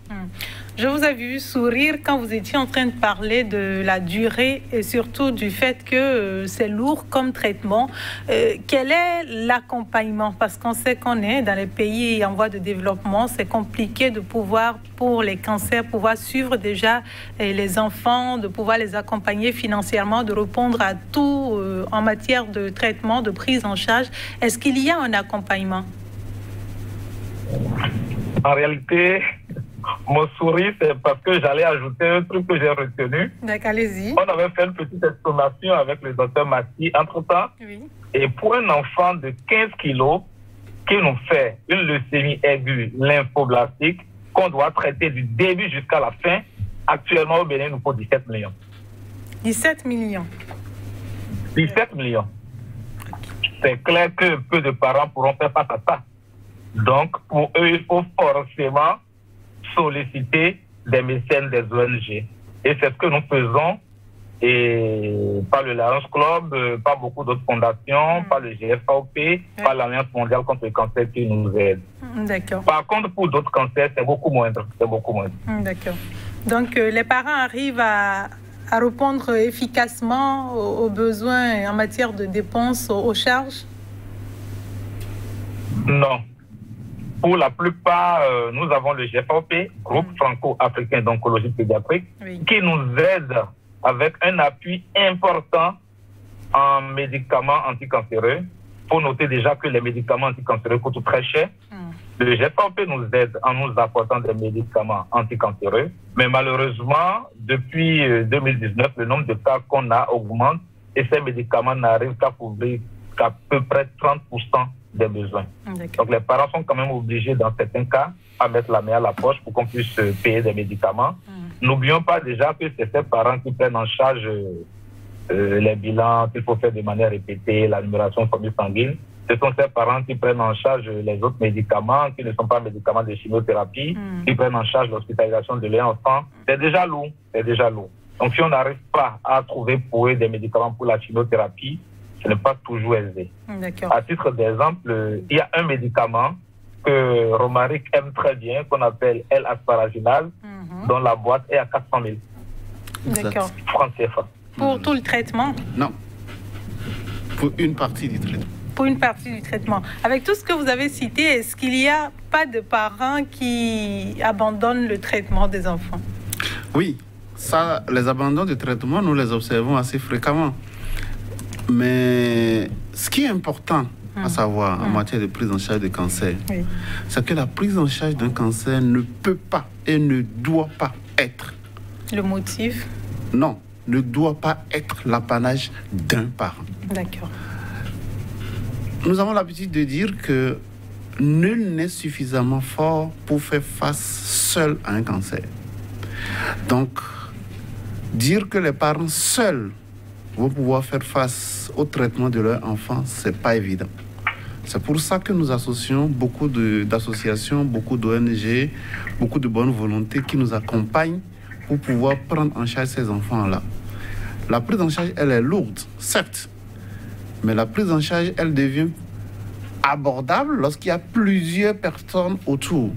Je vous ai vu sourire quand vous étiez en train de parler de la durée et surtout du fait que c'est lourd comme traitement. Quel est l'accompagnement? Parce qu'on sait qu'on est dans les pays en voie de développement, c'est compliqué de pouvoir, pour les cancers, pouvoir suivre déjà les enfants, de pouvoir les accompagner financièrement, de répondre à tout en matière de traitement, de prise en charge. Est-ce qu'il y a un accompagnement? En réalité, mon sourire, c'est parce que j'allais ajouter un truc que j'ai retenu. D'accord, allez-y. On avait fait une petite estimation avec le docteur Mati entre-temps. Oui. Et pour un enfant de 15 kilos qui nous fait une leucémie aiguë lymphoblastique qu'on doit traiter du début jusqu'à la fin, actuellement au Bénin, il nous faut 17 millions. 17 millions. 17 millions. C'est clair que peu de parents pourront faire face à ça. Donc, pour eux, il faut forcément solliciter des mécènes des ONG. Et c'est ce que nous faisons, et par le Lions Club, par beaucoup d'autres fondations, par le GFAOP, par l'Alliance mondiale contre le cancer qui nous aide. D'accord. Par contre, pour d'autres cancers, c'est beaucoup moindre. C'est beaucoup moindre. D'accord. Donc, les parents arrivent à répondre efficacement aux besoins en matière de dépenses, aux charges? Non. Pour la plupart, nous avons le GFAOP, Groupe franco-africain d'oncologie pédiatrique, qui nous aide avec un appui important en médicaments anticancéreux. Il faut noter déjà que les médicaments anticancéreux coûtent très cher. Le GFAOP nous aide en nous apportant des médicaments anticancéreux. Mais malheureusement, depuis 2019, le nombre de cas qu'on a augmente et ces médicaments n'arrivent qu'à couvrir qu'à peu près 30% des besoins. Donc les parents sont quand même obligés dans certains cas à mettre la main à la poche pour qu'on puisse payer des médicaments. N'oublions pas déjà que c'est ces parents qui prennent en charge les bilans qu'il faut faire de manière répétée, la numération de famille sanguine. Ce sont ces parents qui prennent en charge les autres médicaments qui ne sont pas médicaments de chimiothérapie, qui prennent en charge l'hospitalisation de leur enfant. C'est déjà lourd, c'est déjà lourd. Donc si on n'arrive pas à trouver pour eux des médicaments pour la chimiothérapie, ce n'est pas toujours aisé. À titre d'exemple, il y a un médicament que Romaric aime très bien, qu'on appelle L-asparaginal, dont la boîte est à 400 000 francs CFA. Pour tout le traitement? Non. Pour une partie du traitement. Pour une partie du traitement. Avec tout ce que vous avez cité, est-ce qu'il n'y a pas de parents qui abandonnent le traitement des enfants? Oui, ça, les abandons de traitement, nous les observons assez fréquemment. Mais ce qui est important à savoir en matière de prise en charge de cancer, c'est que la prise en charge d'un cancer ne peut pas et ne doit pas être... Le motif? Non, ne doit pas être l'apanage d'un parent. D'accord. Nous avons l'habitude de dire que nul n'est suffisamment fort pour faire face seul à un cancer. Donc, dire que les parents seuls vont pouvoir faire face au traitement de leur enfant, ce n'est pas évident. C'est pour ça que nous associons beaucoup d'associations, beaucoup d'ONG, beaucoup de bonnes volontés qui nous accompagnent pour pouvoir prendre en charge ces enfants-là. La prise en charge, elle est lourde, certes, mais la prise en charge, elle devient abordable lorsqu'il y a plusieurs personnes autour.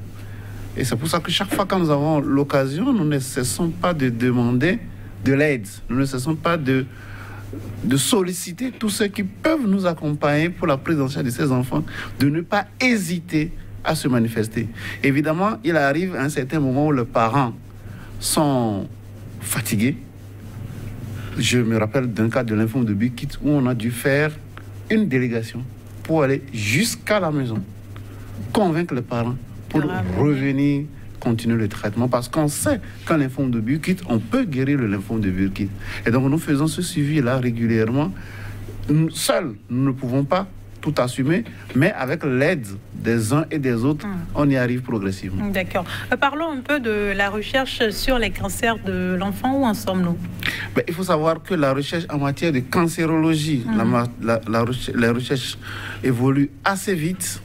Et c'est pour ça que chaque fois que nous avons l'occasion, nous ne cessons pas de demander de l'aide. Nous ne cessons pas de solliciter tous ceux qui peuvent nous accompagner pour la prise en charge de ces enfants, de ne pas hésiter à se manifester. Évidemment, il arrive à un certain moment où les parents sont fatigués. Je me rappelle d'un cas de lymphome de Burkitt où on a dû faire une délégation pour aller jusqu'à la maison, convaincre les parents pour revenir continuer le traitement, parce qu'on sait qu'un lymphome de Burkitt, on peut guérir le lymphome de Burkitt. Et donc nous faisons ce suivi-là régulièrement. Seuls, nous ne pouvons pas tout assumer, mais avec l'aide des uns et des autres, on y arrive progressivement. D'accord. Parlons un peu de la recherche sur les cancers de l'enfant. Où en sommes-nous? Il faut savoir que la recherche en matière de cancérologie, la recherche évolue assez vite.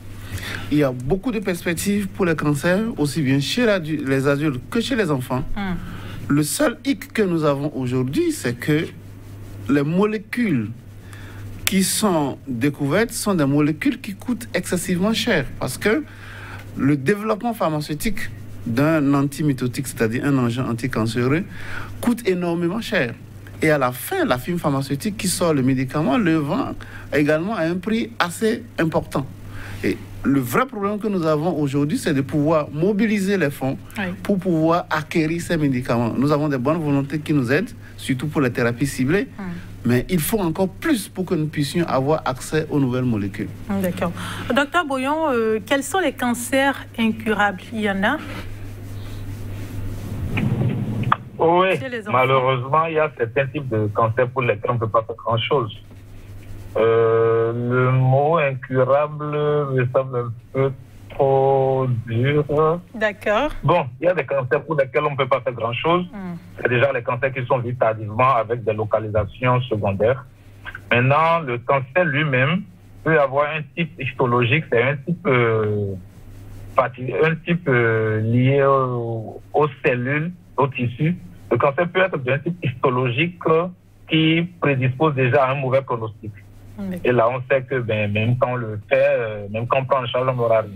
Il y a beaucoup de perspectives pour les cancers, aussi bien chez les adultes que chez les enfants. Le seul hic que nous avons aujourd'hui, c'est que les molécules qui sont découvertes sont des molécules qui coûtent excessivement cher, parce que le développement pharmaceutique d'un antimitotique, c'est-à-dire un agent anticancéreux, coûte énormément cher. Et à la fin, la firme pharmaceutique qui sort le médicament le vend également à un prix assez important. Et le vrai problème que nous avons aujourd'hui, c'est de pouvoir mobiliser les fonds pour pouvoir acquérir ces médicaments. Nous avons des bonnes volontés qui nous aident, surtout pour les thérapies ciblées, mais il faut encore plus pour que nous puissions avoir accès aux nouvelles molécules. D'accord. Docteur Boyon, quels sont les cancers incurables? Il y en a? Oui, malheureusement, il y a certains types de cancers pour lesquels on ne peut pas faire grand-chose. Le mot incurable me semble un peu trop dur. D'accord. Bon, il y a des cancers pour lesquels on ne peut pas faire grand-chose. C'est déjà les cancers qui sont vus tardivement avec des localisations secondaires. Maintenant, le cancer lui-même peut avoir un type histologique, c'est un type lié aux cellules, aux tissus. Le cancer peut être d'un type histologique qui prédispose déjà à un mauvais pronostic. Et là, on sait que même quand on le fait, même quand on prend en charge, on aura rien.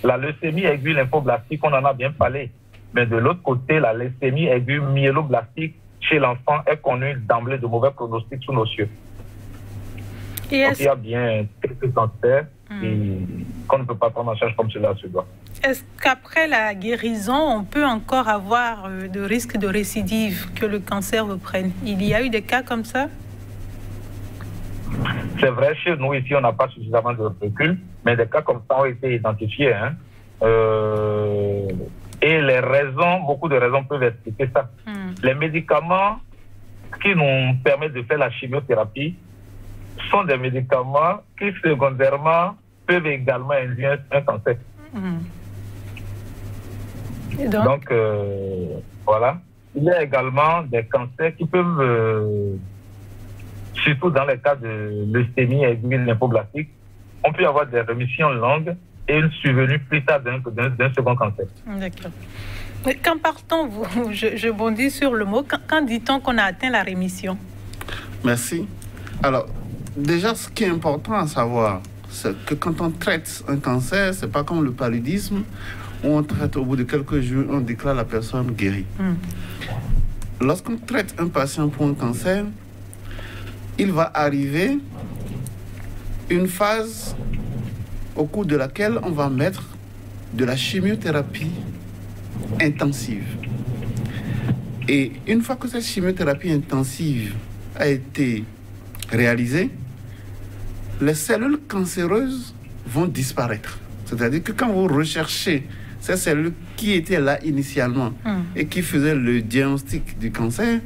La leucémie aiguë lymphoblastique, on en a bien parlé. Mais de l'autre côté, la leucémie aiguë myéloblastique chez l'enfant est connue d'emblée de mauvais pronostics sous nos cieux. Donc, il y a bien quelques cancers qu'on ne peut pas prendre en charge comme cela se doit. Est-ce qu'après la guérison, on peut encore avoir de risque de récidive, que le cancer reprenne? Il y a eu des cas comme ça? C'est vrai, chez nous, ici, on n'a pas suffisamment de recul, mais des cas comme ça ont été identifiés. Et les raisons, beaucoup de raisons peuvent expliquer ça. Les médicaments qui nous permettent de faire la chimiothérapie sont des médicaments qui, secondairement, peuvent également induire un cancer. Et donc voilà. Il y a également des cancers qui peuvent... surtout dans les cas de leucémie aiguë lymphoblastique, on peut avoir des rémissions longues et une survenue plus tard d'un second cancer. D'accord. Mais quand partons-vous, je bondis sur le mot, quand dit-on qu'on a atteint la rémission? Merci. Alors, déjà, ce qui est important à savoir, c'est que quand on traite un cancer, c'est pas comme le paludisme, où on traite au bout de quelques jours, on déclare la personne guérie. Lorsqu'on traite un patient pour un cancer, il va arriver une phase au cours de laquelle on va mettre de la chimiothérapie intensive. Et une fois que cette chimiothérapie intensive a été réalisée, les cellules cancéreuses vont disparaître. C'est-à-dire que quand vous recherchez ces cellules qui étaient là initialement et qui faisaient le diagnostic du cancer,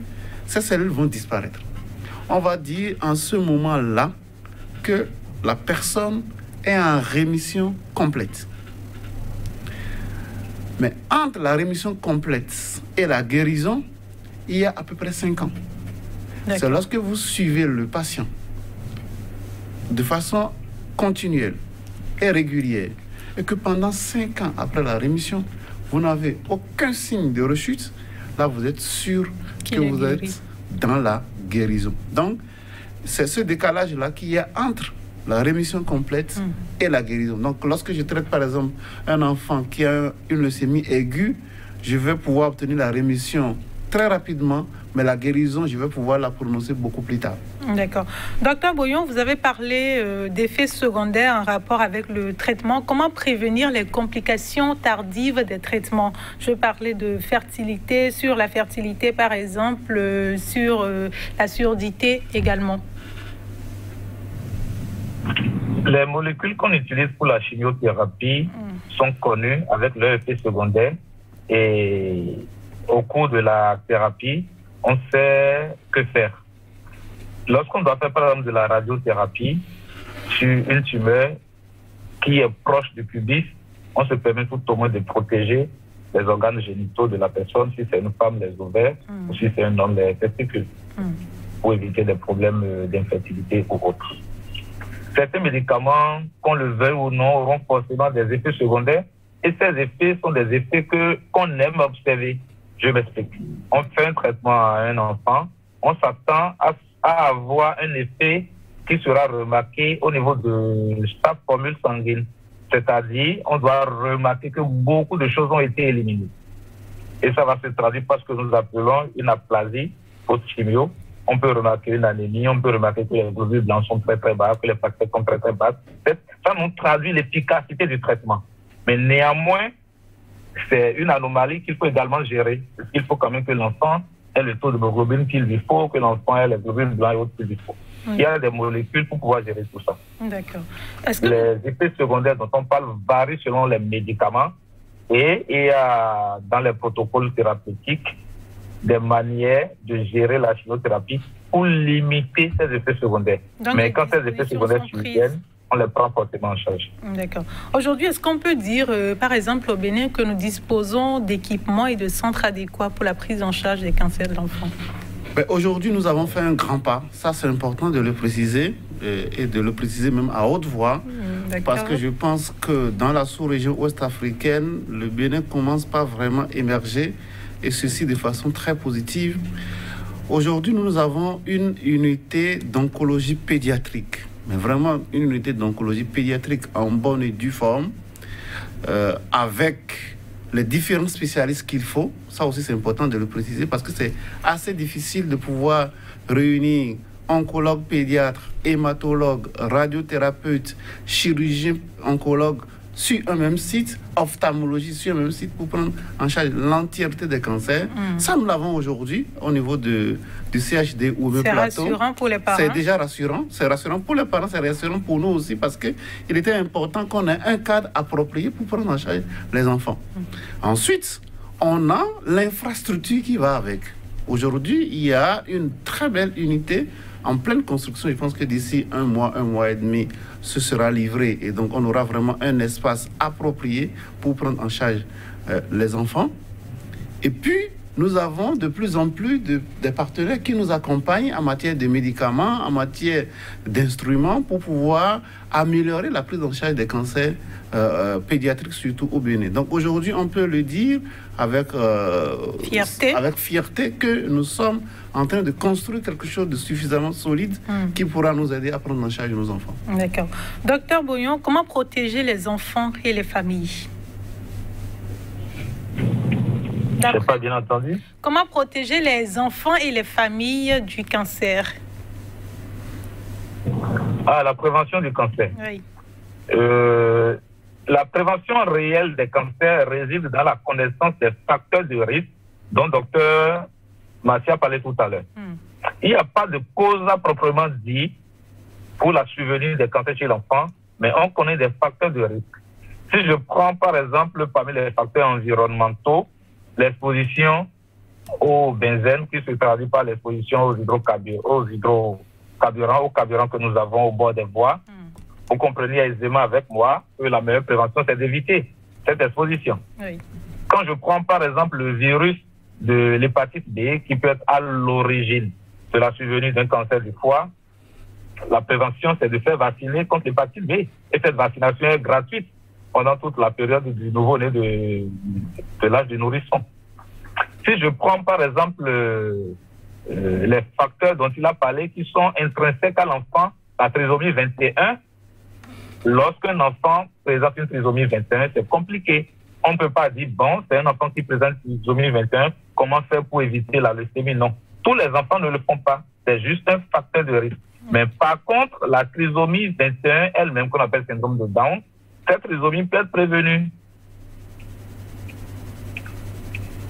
ces cellules vont disparaître. On va dire en ce moment-là que la personne est en rémission complète. Mais entre la rémission complète et la guérison, il y a à peu près 5 ans. C'est lorsque vous suivez le patient de façon continuelle et régulière et que pendant 5 ans après la rémission, vous n'avez aucun signe de rechute, là vous êtes sûr que vous êtes dans la guérison. Donc, c'est ce décalage-là qu'il y a entre la rémission complète et la guérison. Donc, lorsque je traite, par exemple, un enfant qui a une leucémie aiguë, je vais pouvoir obtenir la rémission très rapidement, mais la guérison, je vais pouvoir la prononcer beaucoup plus tard. D'accord. Docteur Boyon, vous avez parlé d'effets secondaires en rapport avec le traitement. Comment prévenir les complications tardives des traitements? Je parlais de fertilité, sur la fertilité par exemple, sur la surdité également. Les molécules qu'on utilise pour la chimiothérapie sont connues avec leurs effets secondaires et au cours de la thérapie, on sait que faire. Lorsqu'on doit faire par exemple de la radiothérapie, sur une tumeur qui est proche du pubis, on se permet tout au moins de protéger les organes génitaux de la personne, si c'est une femme, les ovaires, ou si c'est un homme, les testicules, pour éviter des problèmes d'infertilité ou autres. Certains médicaments, qu'on le veuille ou non, auront forcément des effets secondaires, et ces effets sont des effets qu'on aime observer. Je m'explique. On fait un traitement à un enfant, on s'attend à avoir un effet qui sera remarqué au niveau de sa formule sanguine. C'est-à-dire, on doit remarquer que beaucoup de choses ont été éliminées. Et ça va se traduire par ce que nous appelons une aplasie post-chimio. On peut remarquer une anémie, on peut remarquer que les globules blancs sont très très bas, que les facteurs sont très très bas. Ça nous traduit l'efficacité du traitement. Mais néanmoins, c'est une anomalie qu'il faut également gérer. Il faut quand même que l'enfant ait le taux d'hémoglobine qu'il lui faut, que l'enfant ait les globules blancs et autres qu'il lui faut. Oui. Il y a des molécules pour pouvoir gérer tout ça. D'accord. Les effets secondaires dont on parle varient selon les médicaments et il y a dans les protocoles thérapeutiques des manières de gérer la chimiothérapie pour limiter ces effets secondaires. Donc, mais quand ces effets secondaires surviennent, on les prend fortement en charge. D'accord. Aujourd'hui, est-ce qu'on peut dire, par exemple, au Bénin, que nous disposons d'équipements et de centres adéquats pour la prise en charge des cancers de l'enfant? Aujourd'hui, nous avons fait un grand pas. Ça, c'est important de le préciser et de le préciser même à haute voix. Parce que je pense que dans la sous-région ouest-africaine, le Bénin commence pas vraiment à émerger et ceci de façon très positive. Aujourd'hui, nous avons une unité d'oncologie pédiatrique, mais vraiment une unité d'oncologie pédiatrique en bonne et due forme, avec les différents spécialistes qu'il faut. Ça aussi, c'est important de le préciser parce que c'est assez difficile de pouvoir réunir oncologue pédiatre, hématologue, radiothérapeute, chirurgien oncologue sur un même site, ophtalmologie sur un même site pour prendre en charge l'entièreté des cancers. Ça, nous l'avons aujourd'hui au niveau du CHD ou même plateau. C'est rassurant pour les parents. C'est déjà rassurant. C'est rassurant pour les parents, c'est rassurant pour nous aussi parce qu'il était important qu'on ait un cadre approprié pour prendre en charge les enfants. Ensuite, on a l'infrastructure qui va avec. Aujourd'hui, il y a une très belle unité en pleine construction. Je pense que d'ici un mois et demi, ce sera livré. Et donc, on aura vraiment un espace approprié pour prendre en charge les enfants. Et puis, nous avons de plus en plus des partenaires qui nous accompagnent en matière de médicaments, en matière d'instruments pour pouvoir améliorer la prise en charge des cancers pédiatriques, surtout au Bénin. Donc aujourd'hui, on peut le dire avec fierté que nous sommes en train de construire quelque chose de suffisamment solide qui pourra nous aider à prendre en charge nos enfants. D'accord. Docteur Bouillon, comment protéger les enfants et les familles? Je n'ai pas bien entendu. Comment protéger les enfants et les familles du cancer? La prévention du cancer. Oui. La prévention réelle des cancers réside dans la connaissance des facteurs de risque dont Dr Massia parlait tout à l'heure. Il n'y a pas de cause à proprement dit pour la survenue des cancers chez l'enfant, mais on connaît des facteurs de risque. Si je prends par exemple parmi les facteurs environnementaux, l'exposition au benzène qui se traduit par l'exposition aux hydrocarburants, aux carburants que nous avons au bord des voies. Vous comprenez aisément avec moi que la meilleure prévention, c'est d'éviter cette exposition. Oui. Quand je prends par exemple le virus de l'hépatite B qui peut être à l'origine de la survenue d'un cancer du foie, la prévention, c'est de faire vacciner contre l'hépatite B. Et cette vaccination est gratuite pendant toute la période du nouveau-né de l'âge du nourrisson. Si je prends par exemple les facteurs dont il a parlé qui sont intrinsèques à l'enfant, la trisomie 21, lorsqu'un enfant présente une trisomie 21, c'est compliqué. On ne peut pas dire, bon, c'est un enfant qui présente une trisomie 21, comment faire pour éviter la leucémie? Non. Tous les enfants ne le font pas. C'est juste un facteur de risque. Mais par contre, la trisomie 21, elle-même, qu'on appelle syndrome de Down, cette trisomie peut être prévenue.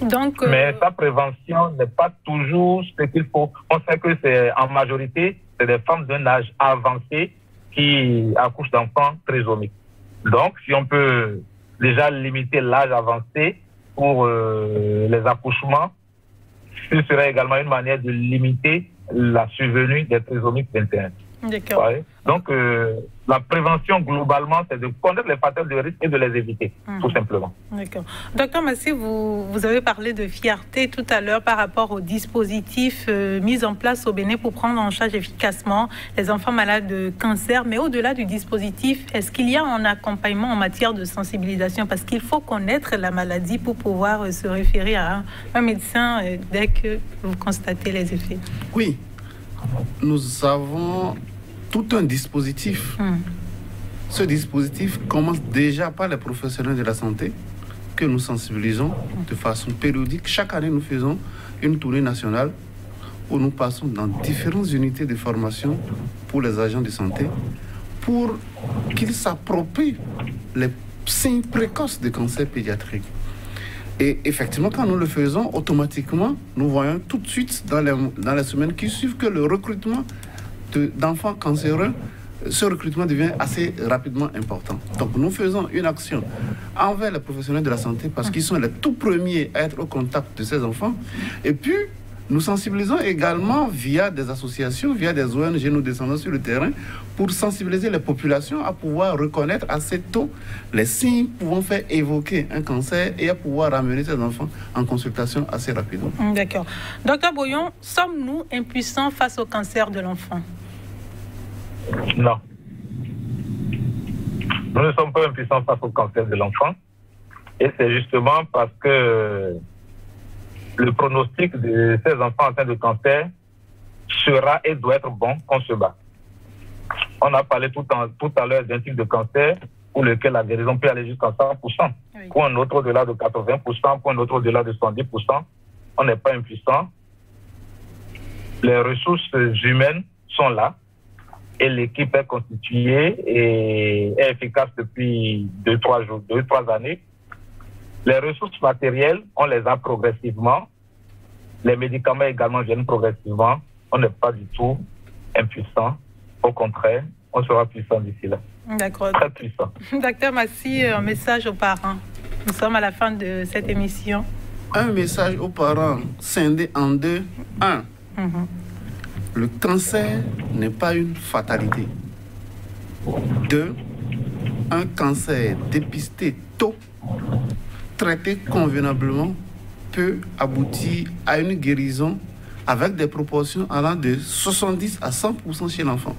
Donc, mais sa prévention n'est pas toujours ce qu'il faut. On sait que c'est en majorité, c'est des femmes d'un âge avancé qui accouchent d'enfants trisomiques. Donc, si on peut déjà limiter l'âge avancé pour les accouchements, ce serait également une manière de limiter la survenue des trisomiques 21. D'accord. Ouais. Donc, la prévention, globalement, c'est de connaître les facteurs de risque et de les éviter, tout simplement. D'accord. Docteur Massy, vous avez parlé de fierté tout à l'heure par rapport aux dispositifs mis en place au Bénin pour prendre en charge efficacement les enfants malades de cancer. Mais au-delà du dispositif, est-ce qu'il y a un accompagnement en matière de sensibilisation? Parce qu'il faut connaître la maladie pour pouvoir se référer à un médecin dès que vous constatez les effets. Oui, nous avons tout un dispositif. Ce dispositif commence déjà par les professionnels de la santé que nous sensibilisons de façon périodique. Chaque année, nous faisons une tournée nationale où nous passons dans différentes unités de formation pour les agents de santé pour qu'ils s'approprient les signes précoces de cancer pédiatrique. Et effectivement, quand nous le faisons, automatiquement, nous voyons tout de suite dans les semaines qui suivent que le recrutement d'enfants cancéreux, ce recrutement devient assez rapidement important. Donc nous faisons une action envers les professionnels de la santé parce qu'ils sont les tout premiers à être au contact de ces enfants. Et puis, nous sensibilisons également via des associations, via des ONG, nous descendons sur le terrain pour sensibiliser les populations à pouvoir reconnaître assez tôt les signes pouvant faire évoquer un cancer et à pouvoir amener ces enfants en consultation assez rapidement. D'accord. Docteur Boyon, sommes-nous impuissants face au cancer de l'enfant? Non. Nous ne sommes pas impuissants face au cancer de l'enfant. Et c'est justement parce que le pronostic de ces enfants atteints de cancer sera et doit être bon qu'on se bat. On a parlé tout à l'heure d'un type de cancer pour lequel la guérison peut aller jusqu'à 100%, oui. Pour un autre au-delà de 80%, pour un autre au-delà de 110%. On n'est pas impuissant. Les ressources humaines sont là. Et l'équipe est constituée et est efficace depuis 2-3 années. Les ressources matérielles, on les a progressivement. Les médicaments également viennent progressivement. On n'est pas du tout impuissant. Au contraire, on sera puissant d'ici là. D'accord. Très puissant. Docteur Massy, un message aux parents. Nous sommes à la fin de cette émission. Un message aux parents scindé en deux. Un. Le cancer n'est pas une fatalité. 2. Un cancer dépisté tôt, traité convenablement, peut aboutir à une guérison avec des proportions allant de 70 à 100% chez l'enfant.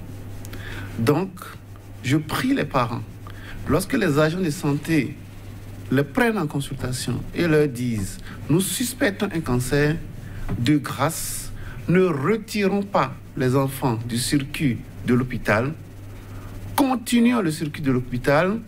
Donc, je prie les parents, lorsque les agents de santé les prennent en consultation et leur disent « Nous suspectons un cancer », de grâce, ne retirons pas les enfants du circuit de l'hôpital. Continuons le circuit de l'hôpital.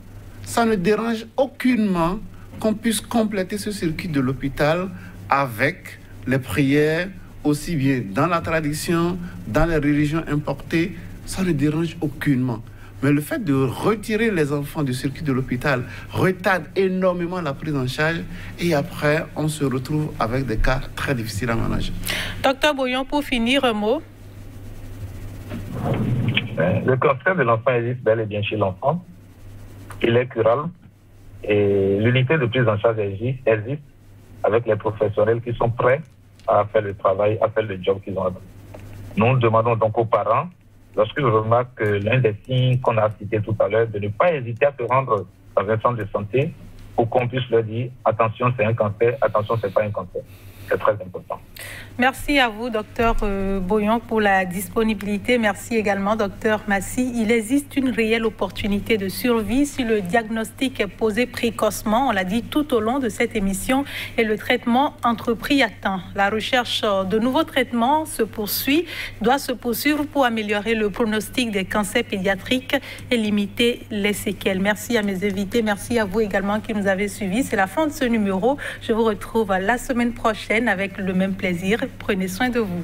Ça ne dérange aucunement qu'on puisse compléter ce circuit de l'hôpital avec les prières, aussi bien dans la tradition, dans les religions importées. Ça ne dérange aucunement. Mais le fait de retirer les enfants du circuit de l'hôpital retarde énormément la prise en charge et après, on se retrouve avec des cas très difficiles à manager. Docteur Boyon, pour finir, un mot. Le cancer de l'enfant existe bel et bien chez l'enfant. Il est curable et l'unité de prise en charge existe avec les professionnels qui sont prêts à faire le travail, à faire le job qu'ils ont à faire. Nous demandons donc aux parents, lorsqu'ils remarquent l'un des signes qu'on a cité tout à l'heure, de ne pas hésiter à se rendre dans un centre de santé pour qu'on puisse leur dire attention, c'est un cancer, attention, c'est pas un cancer. C'est très important. Merci à vous, docteur Boyon, pour la disponibilité. Merci également, docteur Massy. Il existe une réelle opportunité de survie si le diagnostic est posé précocement, on l'a dit tout au long de cette émission, et le traitement entrepris à temps. La recherche de nouveaux traitements doit se poursuivre pour améliorer le pronostic des cancers pédiatriques et limiter les séquelles. Merci à mes invités, merci à vous également qui nous avez suivis. C'est la fin de ce numéro. Je vous retrouve la semaine prochaine avec le même plaisir. Prenez soin de vous.